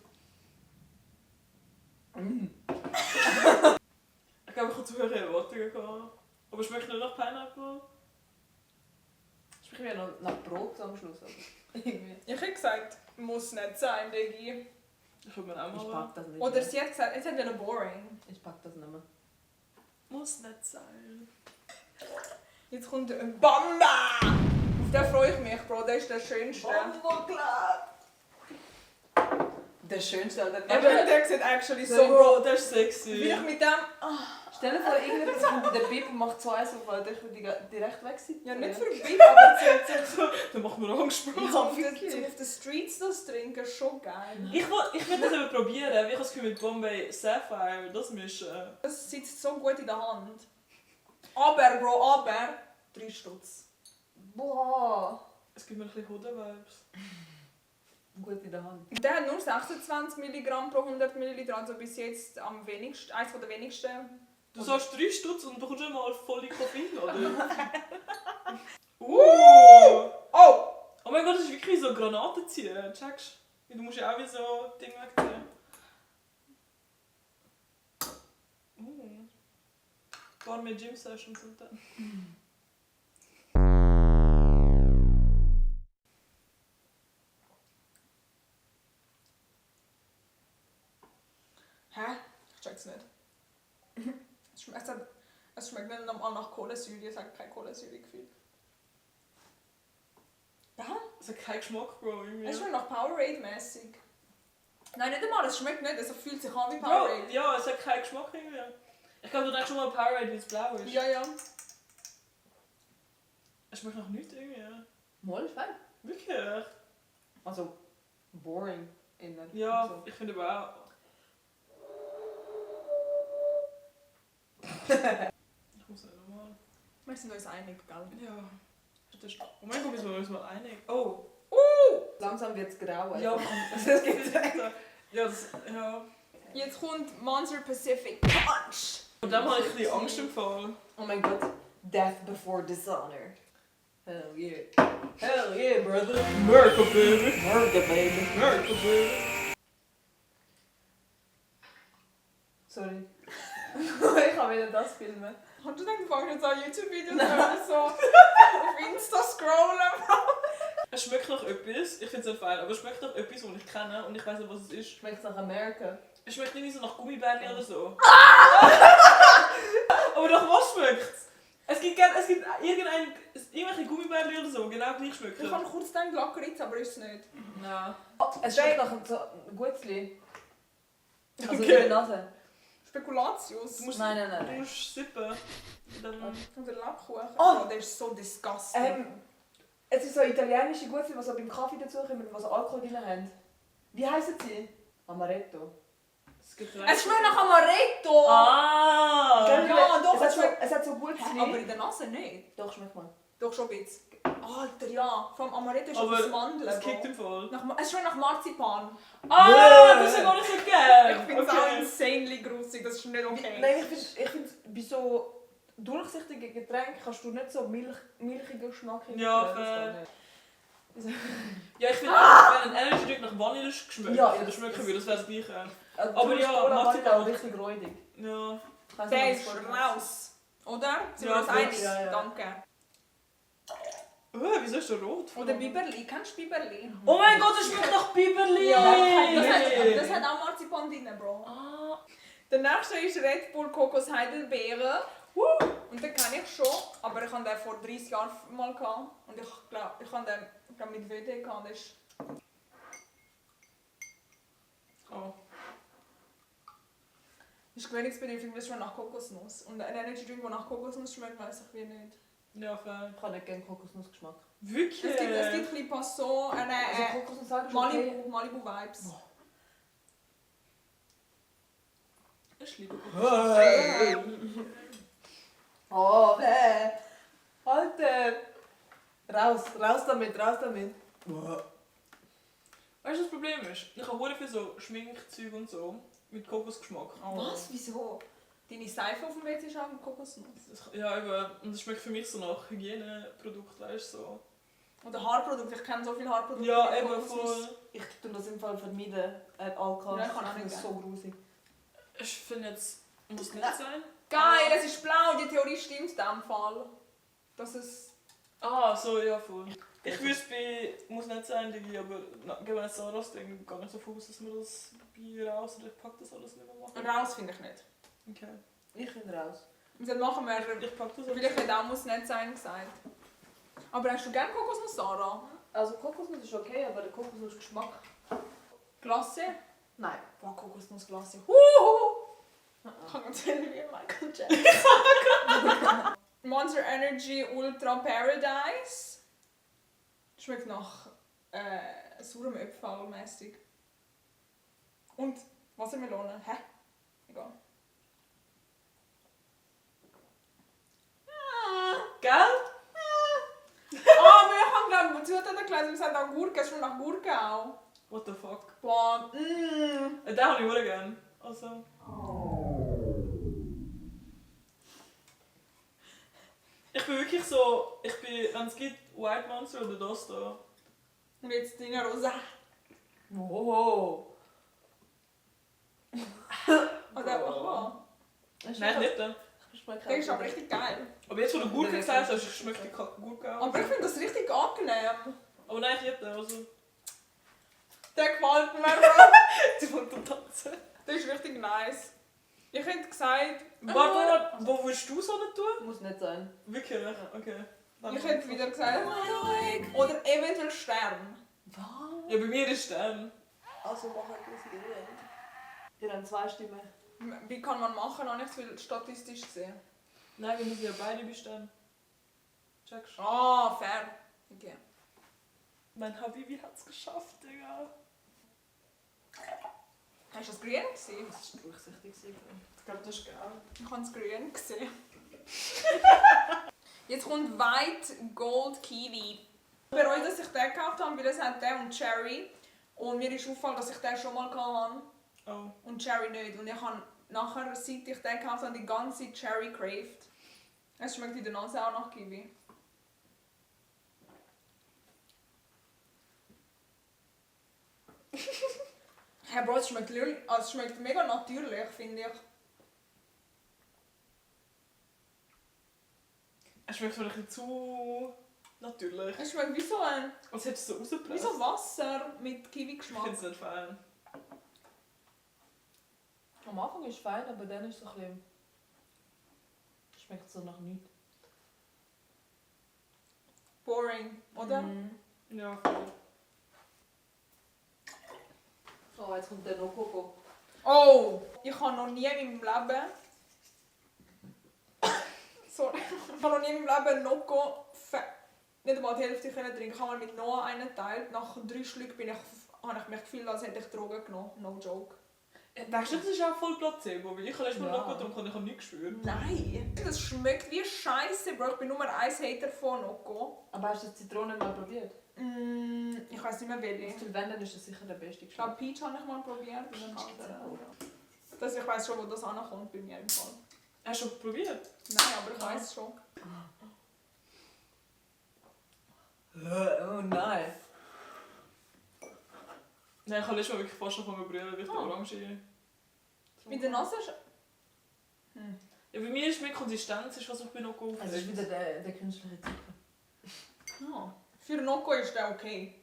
Ich glaube, ich habe zu hohe Erwartungen gehabt. Aber schmeckt nicht nach Pineapple? Ich spreche ja noch nach Brot am Schluss. Aber irgendwie. Ich habe gesagt, muss nicht sein, Digi. Ich würde mir auch Ich mal... pack das nicht Oder mehr. sie hat gesagt, es hat ja boring. Ich pack das nicht mehr. Muss nicht sein. Jetzt kommt ein Bamba! Auf den freue ich mich, Bro. Der ist der schönste. Der schönste, Alter. Der sieht actually so, So, Bro. Bro, der ist Wie sexy. ich mit dem... Stell dir vor, irgendetwas kommt der Bib und macht so eins auf, Alter. Ich würde direkt weg sein. Ja, nicht für Bib, aber Da macht mir Angst, Bro. zum auf den Streets das trinken, schon geil. Ich will das eben probieren. Ich habe das Gefühl mit Bombay Sapphire, das mischen. Das sitzt so gut in der Hand. Aber, Bro, 3 Stutz. Boah. Es gibt mir ein bisschen Hoden-Vibes. Gut in der Hand. Der hat nur 26 mg pro 100 ml, also bis jetzt am wenigsten, eines der wenigsten. Du sagst 3 Stutz und bekommst schon mal volle Koffein, oder? Oh! Oh mein Gott, das ist wirklich so Granaten ziehen, checkst du? Du musst ja auch wie so Ding wegziehen. Paar mehr Gym-Sessions und dann. Hä? Ich check's nicht. Es schmeckt nicht normal nach Kohlensäure, es hat kein Kohlensäure-Gefühl. Ja? Es hat keinen Geschmack, Bro. Irgendwie. Es schmeckt nach Powerade-mäßig. Nein, nicht einmal, es schmeckt nicht, es fühlt sich an wie Bro, Powerade. ja, es hat keinen Geschmack irgendwie. Ich glaube, du denkst schon mal Powerade, weil es blau ist. Ja, ja. Es schmeckt nach nichts irgendwie. Mal ist fein. Wirklich? Also, boring. Innen. Ja, So. ich finde aber auch. Ich muss nicht nochmal. Wir sind uns einig, gell? Ja. Das ist... Oh mein Gott, wir sind uns mal einig. Oh. Langsam wird es grau. Alter. Ja, Das gibt's ja, das, ja. Jetzt kommt Monster Pacific Punch! Und dann habe ich ein bisschen Angst im Fall. Oh mein Gott. Death before dishonor. Hell yeah. Hell yeah, brother. America, baby. Murder, baby. America, baby. Sorry. Ich kann wieder das filmen. Hast du gedacht, du fängst jetzt an YouTube-Videos oder so auf Insta scrollen? Es schmeckt nach etwas, ich finde es nicht fein, aber es schmeckt nach etwas, das ich kenne und ich weiß nicht, was es ist. Schmeckt nach Amerika. Es schmeckt irgendwie so nach Gummibärli oder so. Aber nach was schmeckt es? Es gibt irgendwelche Gummibärli oder so, genau gleich schmecken. Ich habe kurz gedacht, Lakritz, aber ist es nicht. Nein. Es schmeckt nach so Gutzli. Also Okay. in der Nase. Spekulatius. Du musst, Nein. Du musst sippen. Dann... Oder Lackkuchen. Oh. Der ist so disgusting. Es ist so italienische Gutzli, die so beim Kaffee dazukommen, die so Alkohol drin haben. Wie heissen sie? Amaretto. Es gibt Es schmeckt nach Amaretto! Ah! Ja, doch, es hat es so, es hat so Gutzli. Aber in der Nase nicht. Doch, schmeckt mal. Doch schon ein bisschen. Alter, ja. Vor allem Amaretto ist Aber aus Mandeln. es Bro. kickt im Fall. Es schmeckt nach Marzipan. Ah, das ist ja gar nicht so geil! Ich finde es auch insanely grusig, das ist nicht okay. Nein, ich finde, bei so durchsichtigen Getränken kannst du nicht so milchigen Geschmack Ja, das fair. geht nicht. Ja, ich finde, wenn ein Energy Drink nach Vanille geschmeckt, Ja, das schmecken würde, das wäre das Gleiche. Also, Aber du ja, hast Cola Marzipan- Vanille auch richtig räudig. Ja. Ich weiss Der nicht, ist was das raus. Oder? Sind wir Ja, uns gut, einig? ja. Danke. Wieso ist der rot? Oder Biberli. Kennst du Biberli? Oh mein Gott, das schmeckt nach Biberli! Das hat auch Marzipan drin, Bro. Ah. Der nächste ist Red Bull Kokos Heidelbeere. Und den kenne ich schon, aber ich hatte den vor 30 Jahren mal gehabt. Und ich glaube, ich habe den mit WD gehabt. Das ist Oh. gewöhnungsbedürftig, weil es schmeckt nach Kokosnuss. Und ein Energy Drink, der nach Kokosnuss schmeckt, weiß ich wie nicht. Ja, fair. Ich habe nicht gerne Kokosnussgeschmack. Wirklich? Es gibt ein bisschen Passon, Also Kokosnuss selber ist okay. Malibu Vibes. Ich liebe Oh, Alter! Raus damit. Weißt du, was das Problem ist? Ich habe sehr viel so Schminkzeug und so mit Kokosgeschmack. Was? Wieso? Deine Seife auf dem WC ist auch mit Kokosnuss. Ja, eben. Und es schmeckt für mich so nach Hygieneprodukt, weißt du? So. Oder Haarprodukte, ich kenne so viele Haarprodukte Ja, mit eben Kokosnuss. voll. Ich tue das im Fall vermeiden. Alkohol. Ja, ich kann auch finde nicht das so grusig. Ich finde jetzt, muss nicht sein. Geil, es ist blau, die Theorie stimmt in diesem Fall. Dass es... Ah, so, ja, voll. Ich wüsste muss nicht sein, Digi, aber geben wir jetzt das Ding gar nicht so aus, dass wir das Bier raus oder ich pack das alles nicht mehr machen. Raus finde ich nicht. Okay. Ich finde raus. Dann machen wir... Ich pack das Weil ich hätte auch muss nicht sein gesagt. Aber hast du gerne Kokosnuss, Sarah? Also Kokosnuss ist okay, aber der Kokosnussgeschmack... Glace? Nein. Boah, Kokosnussglace. Ich kann ganz ehrlich wie Michael Jackson. Monster Energy Ultra Paradise. Schmeckt nach saurem Äpfel mäßig. Und Wassermelone. Hä? Egal. Gell? Aber ich habe glaube ich Zutaten gelesen, wir sagen auch Gurke, es schmeckt nach Gurke auch. What the fuck? Boah, Den habe ich auch gerne. Also... Ich bin wirklich so... wenn es gibt White Monster oder das da. Und jetzt deine Rosa. Oh. Oder aha. Nein, nicht den. Der ist aber richtig geil. Aber jetzt, wo du Gurke gesagt hast, schmeckt die Gurke auch. Aber ich finde das richtig angenehm. Aber nein, ich liebe den. Also... Der gefällt mir, Bro. Sie wollen tanzen. Der ist richtig nice. Ich hätte gesagt... Warte, wo willst du so nicht tun? Muss nicht sein. Wirklich? Okay. Dann Ich hätte wieder gesagt... Oder eventuell Stern. Was? Ja, bei mir ist Stern. Also machen wir das nicht. Ihr habt 2 Stimmen. Wie kann man machen, habe ich es viel statistisch gesehen. Nein, wir müssen ja beide bei Stern. Checkst du? Ah, fair. Okay. Mein Habibi hat's geschafft, Digga. Hast du das grün gesehen? Das war durchsichtig. Ich glaube, das ist geil. Ich habe es grün gesehen. Jetzt kommt White Gold Kiwi. Ich bereue, dass ich den gekauft habe, weil es hat den und Cherry. Und mir ist aufgefallen, dass ich den schon mal hatte Oh. und Cherry nicht. Und ich habe nachher, seit ich den gekauft habe, die ganze Zeit Cherry craved. Es schmeckt in der Nase auch nach Kiwi. Hey Bro, es schmeckt mega natürlich, finde ich. Es schmeckt so ein bisschen zu natürlich. Es schmeckt wie so ein Als hättest du so wie rausgepresst. so Wasser mit Ich Kiwi-Geschmack. finde es nicht fein. Am Anfang ist es fein, aber dann ist es so ein bisschen... Schmeckt so nach nichts. Boring, oder? Ja, voll. Oh, jetzt kommt der No-Coco. Oh! Ich habe noch nie in meinem Leben... Sorry. Ich habe noch nie in meinem Leben Nocco nicht einmal die Hälfte trinken. Ich habe mal mit Noah einen geteilt. Nach 3 Schlücken habe ich mich gefühlt, als hätte ich Drogen genommen. No joke. Denkst du, das ist auch voll Placebo? Weil ich habe letztes Mal Ja. Loco getrunken und ich habe nichts gespürt. Nein! Das schmeckt wie Scheiße, Bro. Ich bin Nummer 1 Hater von Nocco. Aber hast du die Zitrone mal probiert? Ich weiß nicht mehr welche. Für wenn, dann ist das sicher der beste Ich glaube, Geschmack. Peach habe ich mal probiert. Ja. Ich weiß schon, wo das ankommt bei mir im Fall. Hast du schon probiert? Nein, aber ich weiß schon. Oh nein. Nein, ich habe letztes Mal wirklich fast angefangen zu brüllen, weil ich die Orange... Mit der Nase Ja, bei mir ist mehr Konsistenz, ist was ich bei Nocco Es ist wieder der künstliche Zucker. Ja. Für Nocco ist der okay.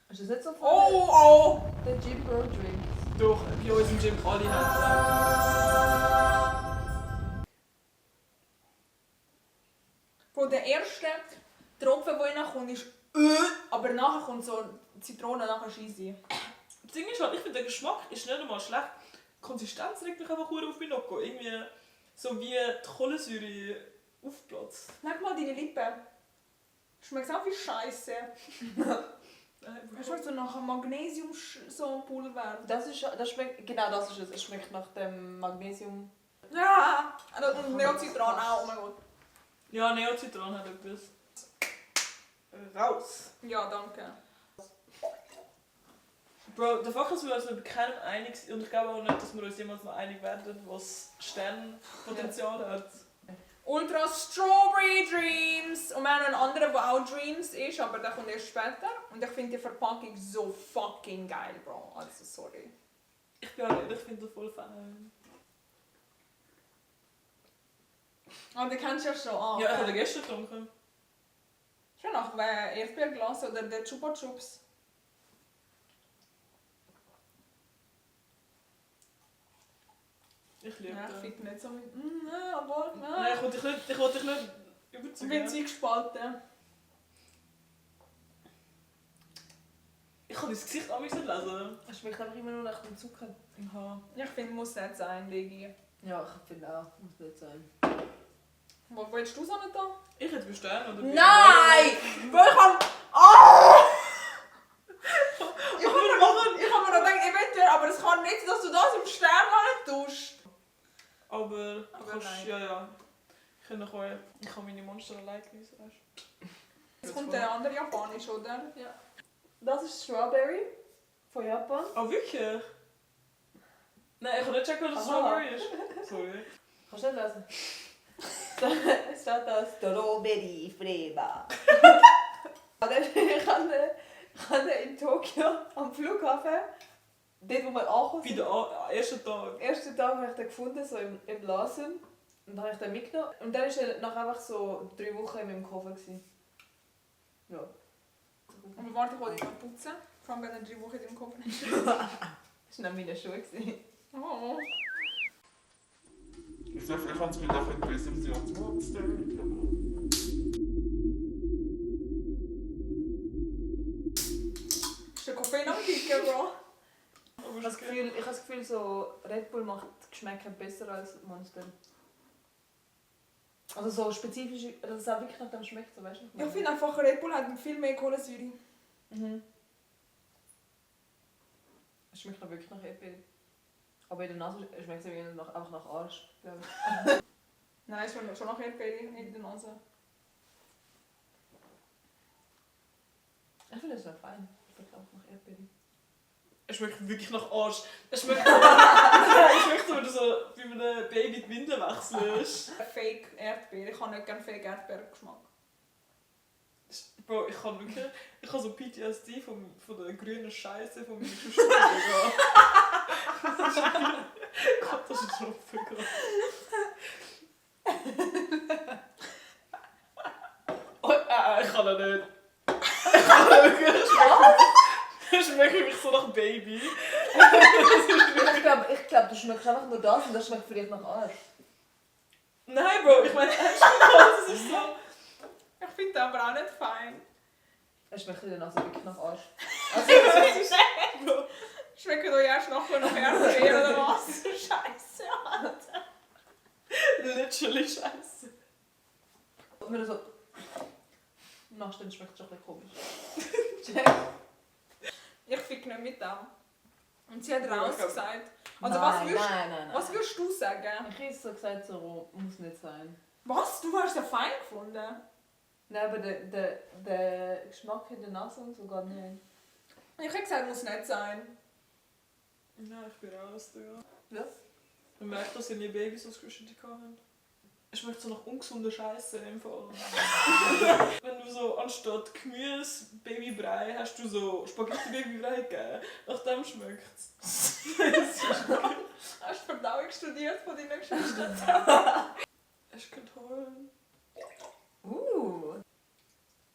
Ist das nicht so voll? Oh! Der Jim Bro Drink. Doch, bei uns im Gym alle haben Von der ersten Tropfen, die reinkommt, ist aber nachher kommt so Zitrone, nachher ist easy. Das Ding ist halt, ich finde, der Geschmack ist nicht einmal schlecht. Die Konsistenz regt mich einfach verdammt auf bei Nocco. Irgendwie so wie die Kohlensäure aufplatzt. Leg mal deine Lippen. Schmeckt auch wie Scheiße. Es schmeckt so nach Magnesium so Pulver. Das schmeckt, genau das ist es. Es schmeckt nach dem Magnesium. Ja! Und Neocitron auch, oh mein Gott. Ja, Neocitron hat etwas. Raus! Ja, danke. Bro, der Fakt ist, wir uns mit keinem einig sind und ich glaube auch nicht, dass wir uns jemals noch einig werden, was Sternpotenzial hat. Ultra Strawberry Dreams! Und wir haben einen anderen, der auch Dreams ist, aber der kommt erst später. Und ich finde die Verpackung so fucking geil, Bro. Also, sorry. Ich bin auch nicht, ich finde das voll fein. Ah, den kennst du ja schon. Ah, Ja, ich habe den gestern getrunken. schon nach Erdbeerglas oder der Chupa Chups. Ich liebe Ja, ich den. finde nicht so mit. Obwohl. Nein, ich wollte dich nicht Ich überzeugen. bin sie gespalten. Ich kann dein Gesicht auch nicht lesen. Es schmeckt einfach immer nur nach dem Zucker. Aha. Ich finde, muss nicht sein, Legi. Ja, ich finde auch, muss nicht sein. Wo willst du es auch nicht da? Ich hätte bestellen oder? Nein! Weil ich kann. Oh! Ich habe mir noch gedacht, eventuell, aber es kann nicht sein, dass du das im Stern nicht tust. Aber Aber nein. ja. Ich kann noch ich kann meine Monster allein genießen, weißt du? Jetzt kommt der andere Japanisch, oder? Ja. Das ist Strawberry von Japan. Oh, wirklich? Nein, ich kann nicht checken, was das Aha. Strawberry ist. Sorry. Kannst du nicht lesen? Es steht da Strawberry Freba. Ich habe in Tokio am Flughafen, dort wo wir angekommen Bei sind, der ersten Tag. am ersten Tag habe ich den gefunden, so im Laden. Und dann habe ich den mitgenommen. Und dann war er nach einfach so 3 Wochen in meinem Koffer. Ja. Aber warte, ich wollte dich noch putzen. Vor allem, wenn du 3 Wochen in deinem Kopf hast. Das war noch meine Schuhe. Oh. Ich sag, vielleicht kann es mir doch etwas im Jahr zu Monster. Ist der Koffein am Kicken, Bro? Aber Ich habe das Gefühl, so Red Bull macht die Geschmäcker besser als Monster. Also so spezifisch, dass es auch wirklich nach dem schmeckt, so weißt du? Ja, ich finde einfach, Red Bull hat viel mehr Kohlensäure. Mhm. Es schmeckt noch wirklich nach Erdbeere. Aber in der Nase schmeckt es einfach nach Arsch, glaube ich. Nein, es schmeckt schon nach Erdbeere in der Nase. Ich finde es noch fein. Es schmeckt einfach nach Erdbeere. Es schmeckt wirklich nach Arsch. Es schmeckt so, wenn du so wie einem Baby die Windel wechselst. Fake Erdbeere. Ich habe nicht gerne Fake Erdbeergeschmack. Bro, ich habe so PTSD von der grünen Scheiße von meiner Schule. Das ist eine Katastrophe gerade. Oh, ich kann ihn nicht. Es schmeckt wirklich so nach Baby. Ich glaube, du schmeckst einfach nur das und das schmeckt vielleicht nach Arsch. Nein, Bro, ich meine, das ist so. Ich finde das aber auch nicht fein. Es schmeckt in der Nase wirklich nach Arsch. Schmeckt euch erst nachher nach Erdbeere oder was? Scheiße, Alter. Literally scheiße. Und wenn du so machst, dann schmeckt es schon ein bisschen komisch. Ich fick nicht mit dem. Und sie hat Ja, raus ich glaub- gesagt. Also nein. was würdest du sagen? Ich hätte so gesagt, so muss nicht sein. Was? Du hast ja fein gefunden? Nein, aber der Geschmack in der Nase und so gar nicht. Ich hätte gesagt, muss nicht sein. Nein, ich bin raus, ja. Was? Man merkt, dass ihr nie Babys ausgerüstet habt. Es schmeckt so nach ungesunder Scheiße im Fall. Wenn du so anstatt Gemüse Babybrei hast du so Spaghetti Babybrei gegeben. Nach dem schmeckt es. Hast du Verdauung studiert von deinen Geschwistern? Hast du heulen?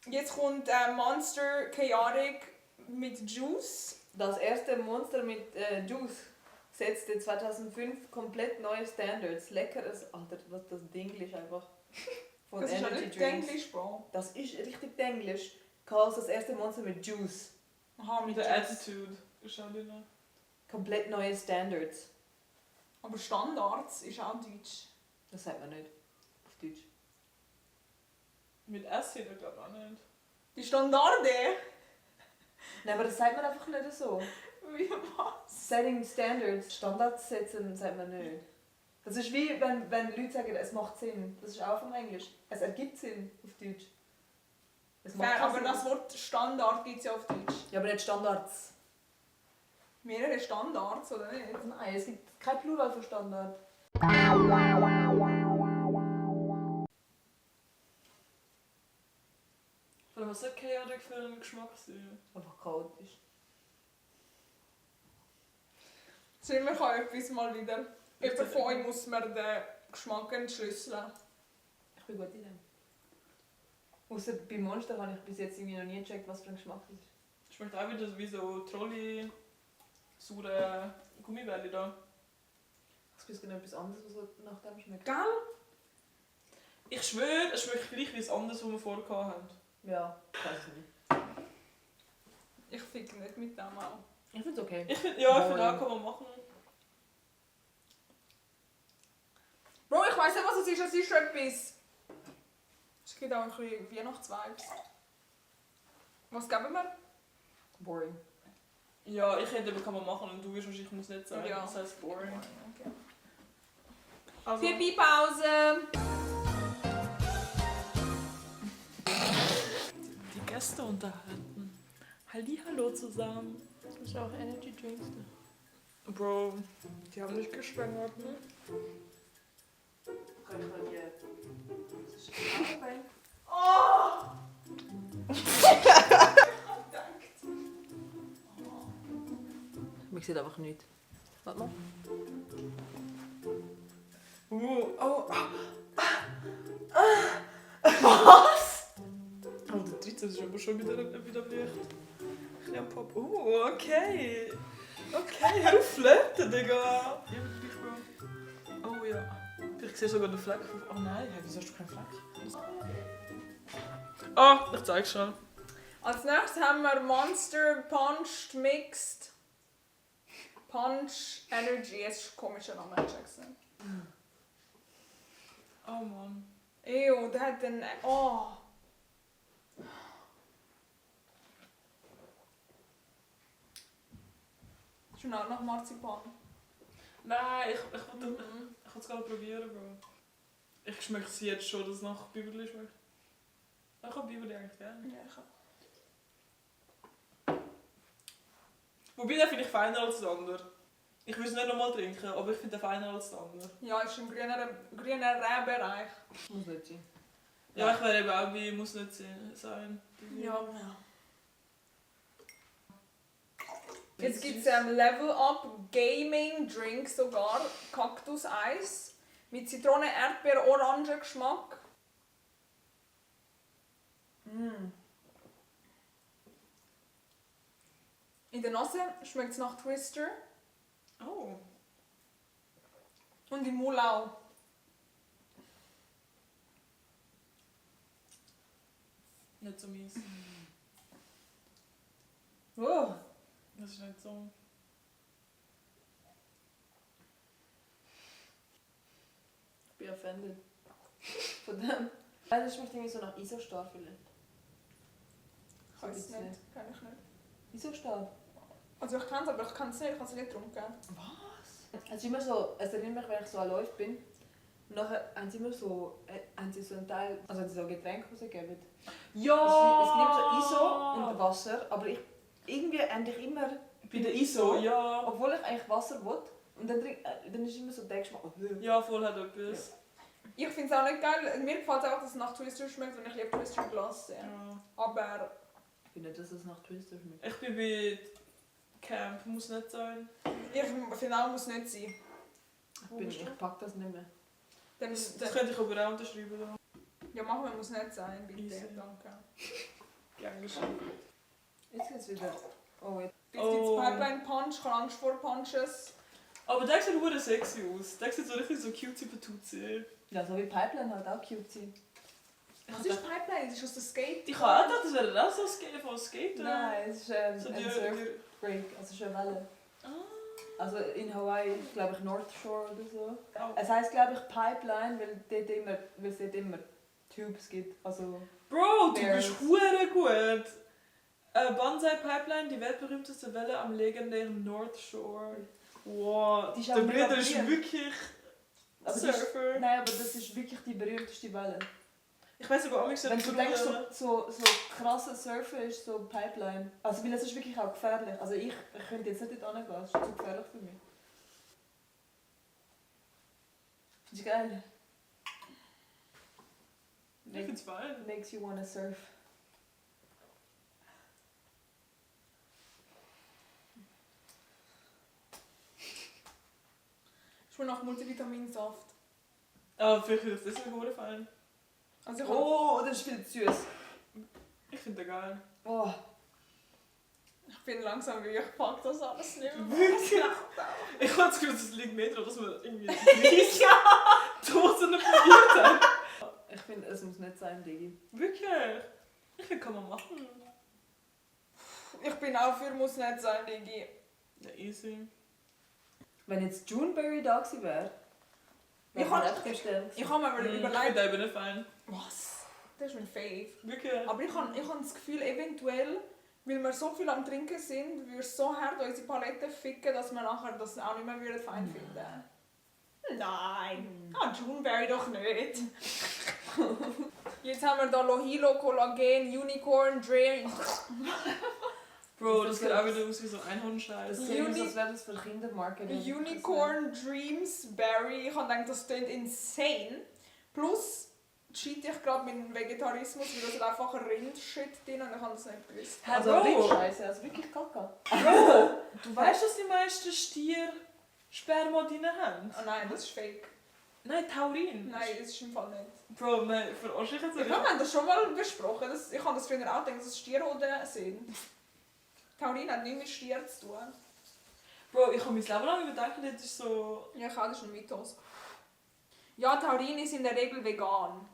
Jetzt kommt Monster Chaotic mit Juice. Das erste Monster mit Juice setzte 2005 komplett neue Standards. Leckeres, Alter, was das Denglisch einfach. Von Das ist ja Energy nicht Drinks. Englisch, Bro. Das ist richtig Denglisch. Chaos, das erste Monster mit Juice. Aha, mit Mit der Juice. Attitude. Schau dir noch. Komplett neue Standards. Aber Standards ist auch Deutsch. Das sagt man nicht. Auf Deutsch. Mit S hier glaube ich auch nicht. Die Standarde? Nein, aber das sagt man einfach nicht so. Wie was? Setting Standards, Standards setzen, sagt man nicht. Das ist wie wenn Leute sagen, es macht Sinn. Das ist auch vom Englisch. Es ergibt Sinn auf Deutsch. Es macht Fair, keinen aber Sinn. das Wort Standard gibt es ja auf Deutsch. Ja, aber nicht Standards. Mehrere Standards, oder nicht? Nein, es gibt kein Plural für Standard. Oder was soll Chaotic für einen Geschmack sein? Einfach chaotisch. Sollen wir etwas mal wieder... Jemand von euch muss man den Geschmack entschlüsseln. Ich bin gut in dem. Außer bei Monster habe ich bis jetzt irgendwie noch nie gecheckt, was für ein Geschmack das ist. Schmeckt auch wieder wie so Trolli saure Gummibärli da. Es gibt genau etwas anderes, was so nach dem schmeckt. Gell? Ich schwöre, es schmeckt gleich wie das andere, was wir vorher hatten. Ja, ich weiß es nicht. Ich fick nicht mit dem auch. Ich finde es okay. Ich finde, ja, ich finde Boring. auch, kann man machen. Bro, ich weiss nicht, was es ist. Es ist schon etwas. Es gibt auch ein bisschen Weihnachtsvibes. Was geben wir? Boring. Ja, ich hätte eben kann man machen und du wirst wahrscheinlich, ich muss nicht sagen. Ja. Das heißt boring. Okay. Also, Pipi-Pause! die Gäste unterhalten. Hallo zusammen. Das ist auch Energy Drinks. Bro, die haben nicht geschwängert, ne? Kann ich mal die... Mich sieht einfach nicht. Warte mal. Oh. Was? Oh, der Trizeps ist aber schon wieder leicht. Ein bisschen am Pop. Oh, okay. Okay, hör auf flirten, Digga. Oh ja. Ich sehe sogar den Fleck. Oh nein, wieso hast du keinen Fleck? Ah, ich zeig's schon. Als nächstes haben wir Monster Punch Mixed Punch Energy. Es ist ein komischer Name, check's nicht. Oh Mann. Ew, der hat den... Oh! Schon auch nach Marzipan. Nein, ich will es gerade probieren, Bro. Ich schmecke es jetzt schon, dass es nach Biberli schmeckt. Ich habe Biberli eigentlich gerne. Ja, ich Wobei, den finde ich feiner als der andere. Ich will es nicht nochmal trinken, aber ich finde den feiner als der andere. Ja, ist im grünen Rehbereich. Muss nicht sein. Ja, ich wäre eben auch bei muss nicht sein. Ja. Jetzt gibt es Level Up Gaming Drink sogar. Kaktus Eis. Mit Zitrone, Erdbeer, Orange Geschmack. In der Nase schmeckt es nach Twister. Oh. Und im Mund auch. Nicht so mies. Oh. Das ist nicht so. Ich bin offended. Von dem. Nein, das schmeckt irgendwie so nach Isostar vielleicht. Ich weiß es nicht. Kenn ich nicht. Isostar? Also ich kenne es, aber ich kann es nicht. Ich kann es nicht getrunken. Was? Es ist immer so, es erinnert mich, wenn ich so an Läufe bin. Und nachher haben sie immer so, haben sie so einen Teil, also haben sie so Getränke rausgegeben. Ja! Es gibt immer so ISO und Wasser, aber irgendwie endlich immer, Bei der ISO, ja. obwohl ich eigentlich Wasser will. Und dann ist immer so der Geschmack. Ja, voll hat etwas. Ich finde es auch nicht geil. Mir gefällt es auch, dass es nach Twister schmeckt und ich liebe Twister Glas sehr. Ja. Aber Ich finde nicht, dass es nach Twister schmeckt. Ich bin bei Camp, muss nicht sein. ich finde auch, muss nicht sein. Ich pack das nicht mehr. Das Dann, könnte ich aber auch unterschreiben. Da. ja, machen wir, muss nicht sein, bitte. Easy. Danke. Gern geschrieben. Jetzt geht's wieder. Oh, jetzt. Jetzt gibt es Pipeline Punch, ich habe Angst vor Punches. Aber der sieht verdammt sexy aus. Der sieht so richtig so cutesy patoozy. Ja, so wie Pipeline halt auch cute sein. Was ist Pipeline? Das ist aus der Skate. Ich habe auch gedacht, das wäre auch so von Skater. Nein, es ist So ein die, Surfbreak, also es ist eine Welle. Also in Hawaii, glaube ich North Shore oder so. Oh. Es heisst glaube ich Pipeline, weil es dort immer Tubes gibt. Also Bro, du Bears. bist hure gut. Banzai Pipeline, die weltberühmteste Welle am legendären North Shore. Wow, Die ist der auch mega Bruder ist berühmt. wirklich aber Surfer. nein, aber das ist wirklich die berühmteste Welle. Ich weiß aber auch nicht, Wenn du denkst, so krasser Surfer ist so Pipeline. Also weil es ist wirklich auch gefährlich. Also ich könnte jetzt nicht dort hingehen, das ist zu gefährlich für mich. Findest du geil? Ich finde es fein. Makes you wanna surf. Schon nach Multivitaminsaft. Aber vielleicht finde ich das deswegen hure fein. Also ich Oh, das ist viel zu süß. Ich finde den geil. Oh, ich Ich bin langsam wie ich pack das alles nicht mehr. Wirklich? Ich habe das Gefühl, es liegt mehr daran, dass wir irgendwie 30 Dosen probiert haben. Ich finde, es muss nicht sein, Digi. Wirklich? Ich finde, kann man machen. Ich bin auch für muss nicht sein, Digi. Ja, easy. Wenn jetzt Juneberry da gewesen wäre, Ich wäre hab- ich bestellt. Ich habe mir Ich überlegt... finde eben nicht fein. Was? Das ist mein Fave. Wirklich? Aber ich habe das Gefühl, eventuell, weil wir so viel am Trinken sind, würde es so hart unsere Palette ficken, dass wir nachher das auch nicht mehr fein finden. Nein! Ah, Juneberry doch nicht! Jetzt haben wir da Lohilo, Kollagen, Unicorn, Dream. Bro, das sieht auch wieder aus wie so Einhornscheiß. Das klingt so, als wäre das für Kindermarketing. Unicorn, Dreams, Berry. Ich habe gedacht, das klingt insane. Plus cheat ich gerade mit dem Vegetarismus, weil das hat einfach Rind-Shit drin und ich habe das nicht gewusst. Also Bro. Rindscheiße, also wirklich Kacke. Bro, du weißt, dass die meisten Stiere Sperma drin haben? Oh nein, das ist fake. Nein, Taurin. Nein, das ist im Fall nicht. Bro, nein, verarsch ich jetzt Wir nicht. haben das schon mal besprochen. Ich habe das früher auch gedacht, dass es Stierhoden sind. Taurin hat nichts mit Stier zu tun. Bro, ich habe mein Leben lang überdacht, das ist so... Ja, ich habe das ist ein Mythos. Ja, Taurin ist in der Regel vegan.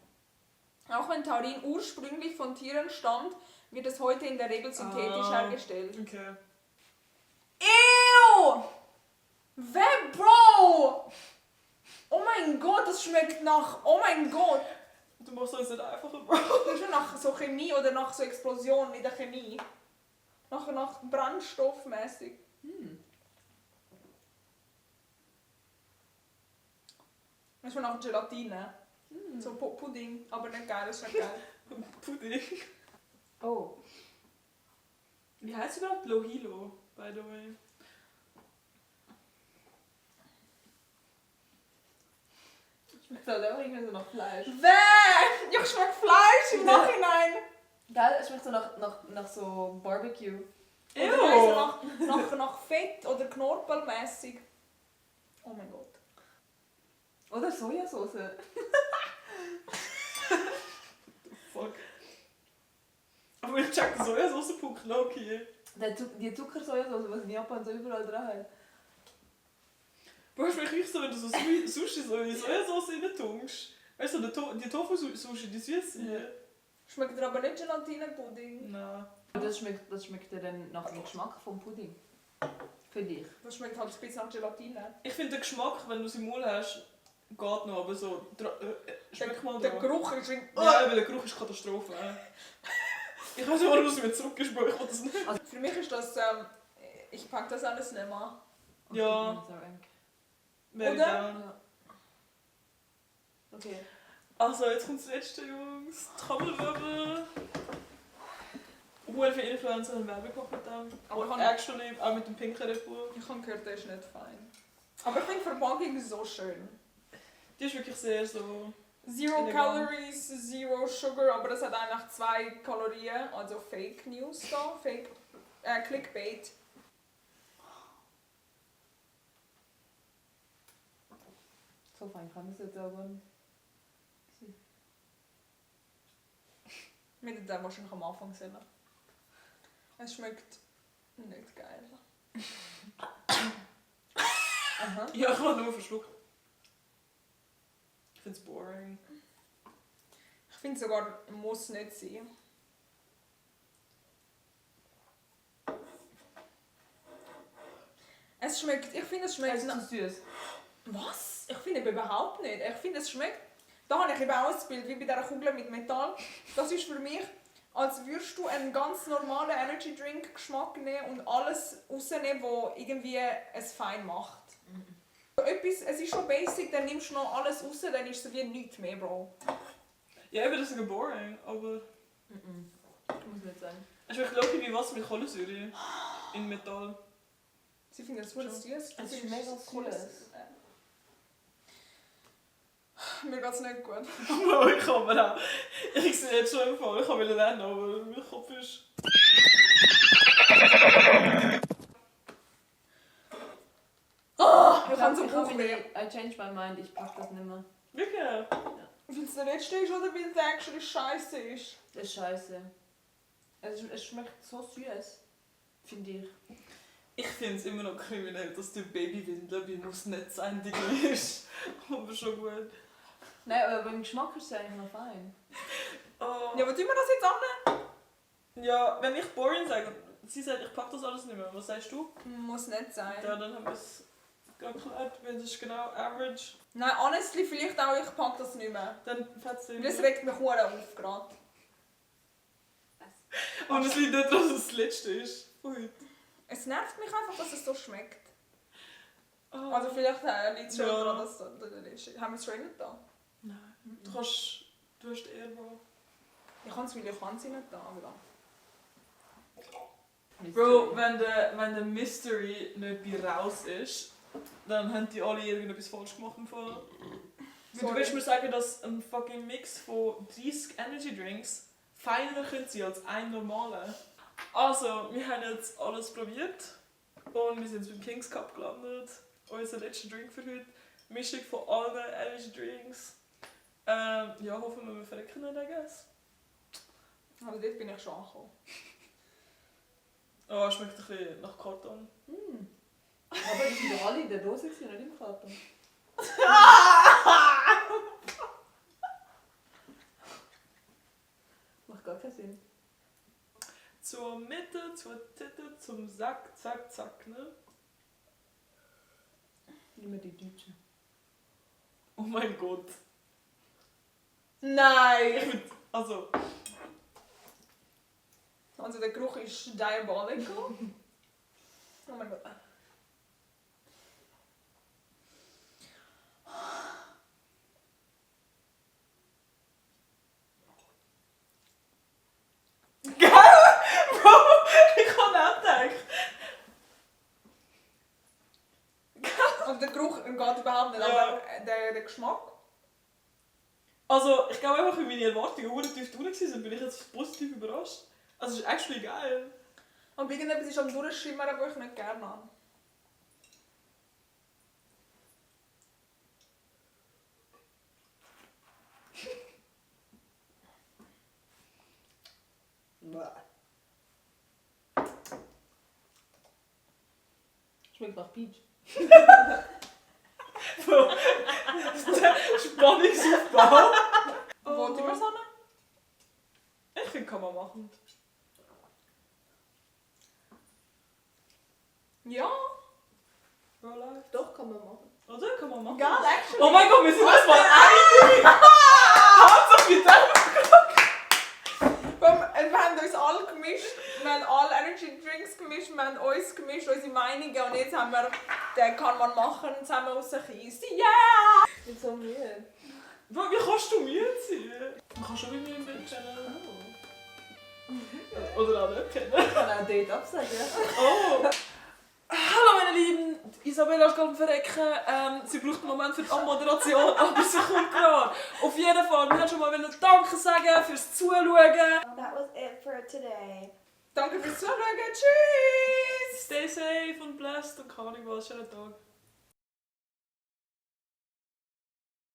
Auch wenn Taurin ursprünglich von Tieren stammt, wird es heute in der Regel synthetisch hergestellt. Okay. Ew! Wer, Bro? Oh mein Gott, das schmeckt nach... Oh mein Gott! Du machst das nicht einfacher, Bro. Das ist schon nach so Chemie oder nach so Explosion in der Chemie. Nach Brandstoffmäßig. Das ist schon nach Gelatine. So Pudding, aber nicht geil, das ist nicht geil. Pudding. Oh. Wie heißt überhaupt Lohilo, by the way? Schmeckt halt auch irgendwie so nach Fleisch. Bäh! Ich schmecke Fleisch im Nachhinein! Geil, es schmeckt so nach so Barbecue. Oder weißt du, nach Fett oder Knorpelmäßig. Oh mein Gott. Oder Sojasauce. Fuck. Aber ich check den Sojasauce-Punkt low-key. Die Zuckersojasauce, was in Japan so überall dran hat. Bro, es schmeckt wirklich so, wenn du so Sushi so in Sojasauce reintust. Weißt du, die Tofu-Sushi, die süße. Schmeckt dir aber nicht Gelatinepudding. Nein. Das schmeckt ja dann nach dem Geschmack vom Pudding. Finde ich. Das schmeckt halt ein bisschen nach Gelatine. Ich finde den Geschmack, wenn du es im Mund hast, geht noch, aber so... schmeck mal Der dran. Geruch ist... Ja, weil der Geruch ist Katastrophe. Ich weiß nicht, warum es mir zurück ist, Bro, ich will das nicht. Also für mich ist das... ich pack das alles nicht mehr. Ja. Wäre Oder? gern. Ja. Okay. Also, jetzt kommt das letzte, Jungs. Trommelwirbel. Viele Influencer haben Werbung gemacht mit dem. Aber Und kann- actually auch mit dem pinken Red Bull. Ich habe gehört, der ist nicht fein. Aber ich finde die Verpackung so schön. Die ist wirklich sehr so... Zero Elegant. Calories, Zero Sugar, aber das hat eigentlich 2 Kalorien. Also Fake News da. Fake... Clickbait. So fein kann das jetzt aber nicht. Wir hätten den wahrscheinlich am Anfang sehen. Es schmeckt nicht geil. Aha. Ja, ich habe nur verschluckt. Ich finde es boring. Ich finde sogar, muss nicht sein. Es schmeckt, ich finde es schmeckt... Es ist zu süß. Was? Ich finde eben überhaupt nicht. Ich finde es schmeckt... Da habe ich eben auch das Bild, wie bei dieser Kugel mit Metall. Das ist für mich, als würdest du einen ganz normalen Energy Drink Geschmack nehmen und alles rausnehmen, was irgendwie es fein macht. Etwas, es ist schon basic, dann nimmst du noch alles raus, dann ist es wie nichts mehr, Bro. Ja, eben, das ist sogar boring, aber... Muss nicht sein. Es schmeckt low wie Wasser mit Kohlensäure. In Metall. Sie finden das super süß. Es ist mega süß. Mir geht es nicht gut. Bro, ich kann aber auch. Ich sehe jetzt schon im Fall, ich will lernen, aber mein Kopf ist... Ich habe so I Bauchweh. changed my mind, ich pack das nicht mehr. Wirklich? Weil es der letzte ist oder weil es actually scheiße ist? Das ist scheiße. Es schmeckt so süß. Finde ich. Ich finde es immer noch kriminell, dass die Babywindel bei Nussnetzeindigen ist. Aber schon gut. Nein, aber beim Geschmack ist es eigentlich noch fein. Oh. Ja, wo tun wir das jetzt an? Ja, wenn ich boring sage, sie sagt, ich pack das alles nicht mehr. Was sagst du? Muss nicht sein. Ja, dann haben wir es geklärt, weil das ist genau average. Nein, honestly, vielleicht auch, ich pack das nicht mehr. Dann fetzt du Das regt mich hure auf gerade. Und es liegt nicht, dass es das letzte ist. Ui. Es nervt mich einfach, dass es so schmeckt. Oh. Also vielleicht liegt es schon Ja. daran, dass es da ist. Haben wir es schon nicht da? Nein. Du hast eher mal. Ich kann es, weil ich kann sie nicht da. Aber Bro, wenn der Mystery nicht bei raus ist, dann haben die alle irgendetwas falsch gemacht im Fall. Weil du willst mir sagen, dass ein fucking Mix von 30 Energy Drinks feiner können sein als ein normaler. Also, wir haben jetzt alles probiert und wir sind jetzt beim Kings Cup gelandet. Unser letzter Drink für heute. Mischung von allen Energy Drinks. Ja, hoffen wir verrecken nicht, I guess. also dort bin ich schon angekommen. Oh, schmeckt ein bisschen nach Karton. Aber die sind doch alle in der Dose, nicht im Karton. Macht gar keinen Sinn. Zur Mitte, zur Titte, zum Sack, zack, zack, ne? Immer die Deutschen. Oh mein Gott. Nein! Also, Also der Geruch ist diabolical. Oh mein Gott. ich habe auch gedacht. Also der Geruch geht überhaupt nicht, Ja. aber der Geschmack. Also, ich glaube einfach, weil meine Erwartungen verdammt tief drunter waren, bin ich jetzt positiv überrascht. Also, es ist actually geil. Und irgendetwas ist am Durchschimmern, das ich nicht gerne habe. Schmeckt nach Peach. Spannungsaufbau. Wo tun wir es hin? Ich finde, kann man machen. Ja. Bro, live. Doch, kann man machen. Oder? Kann man machen. Ja, actually. Oh mein Gott, wir sind uns mal einig. Hauptsache wir denken. Wir haben uns alle gemischt, wir haben alle Energy Drinks gemischt, wir haben uns gemischt, unsere Meinungen und jetzt haben wir den kann man machen zusammen aus der Kiste. Yeah! Ich bin so müde. Bro, wie kannst du müde sein? Du kannst schon mit mir im Bett kennen. Oder auch nicht kennen. Ich kann auch Date absagen. Oh! Hallo meine Lieben! Isabella ist gerade am Verrecken. Sie braucht einen Moment für die Anmoderation, aber sie kommt gerade. Auf jeden Fall, wir wollten schon mal Danke sagen fürs Zuschauen. That was it for today. Danke fürs Zuschauen, tschüss! Stay safe und blessed und keine Ahnung was. Schönen Tag.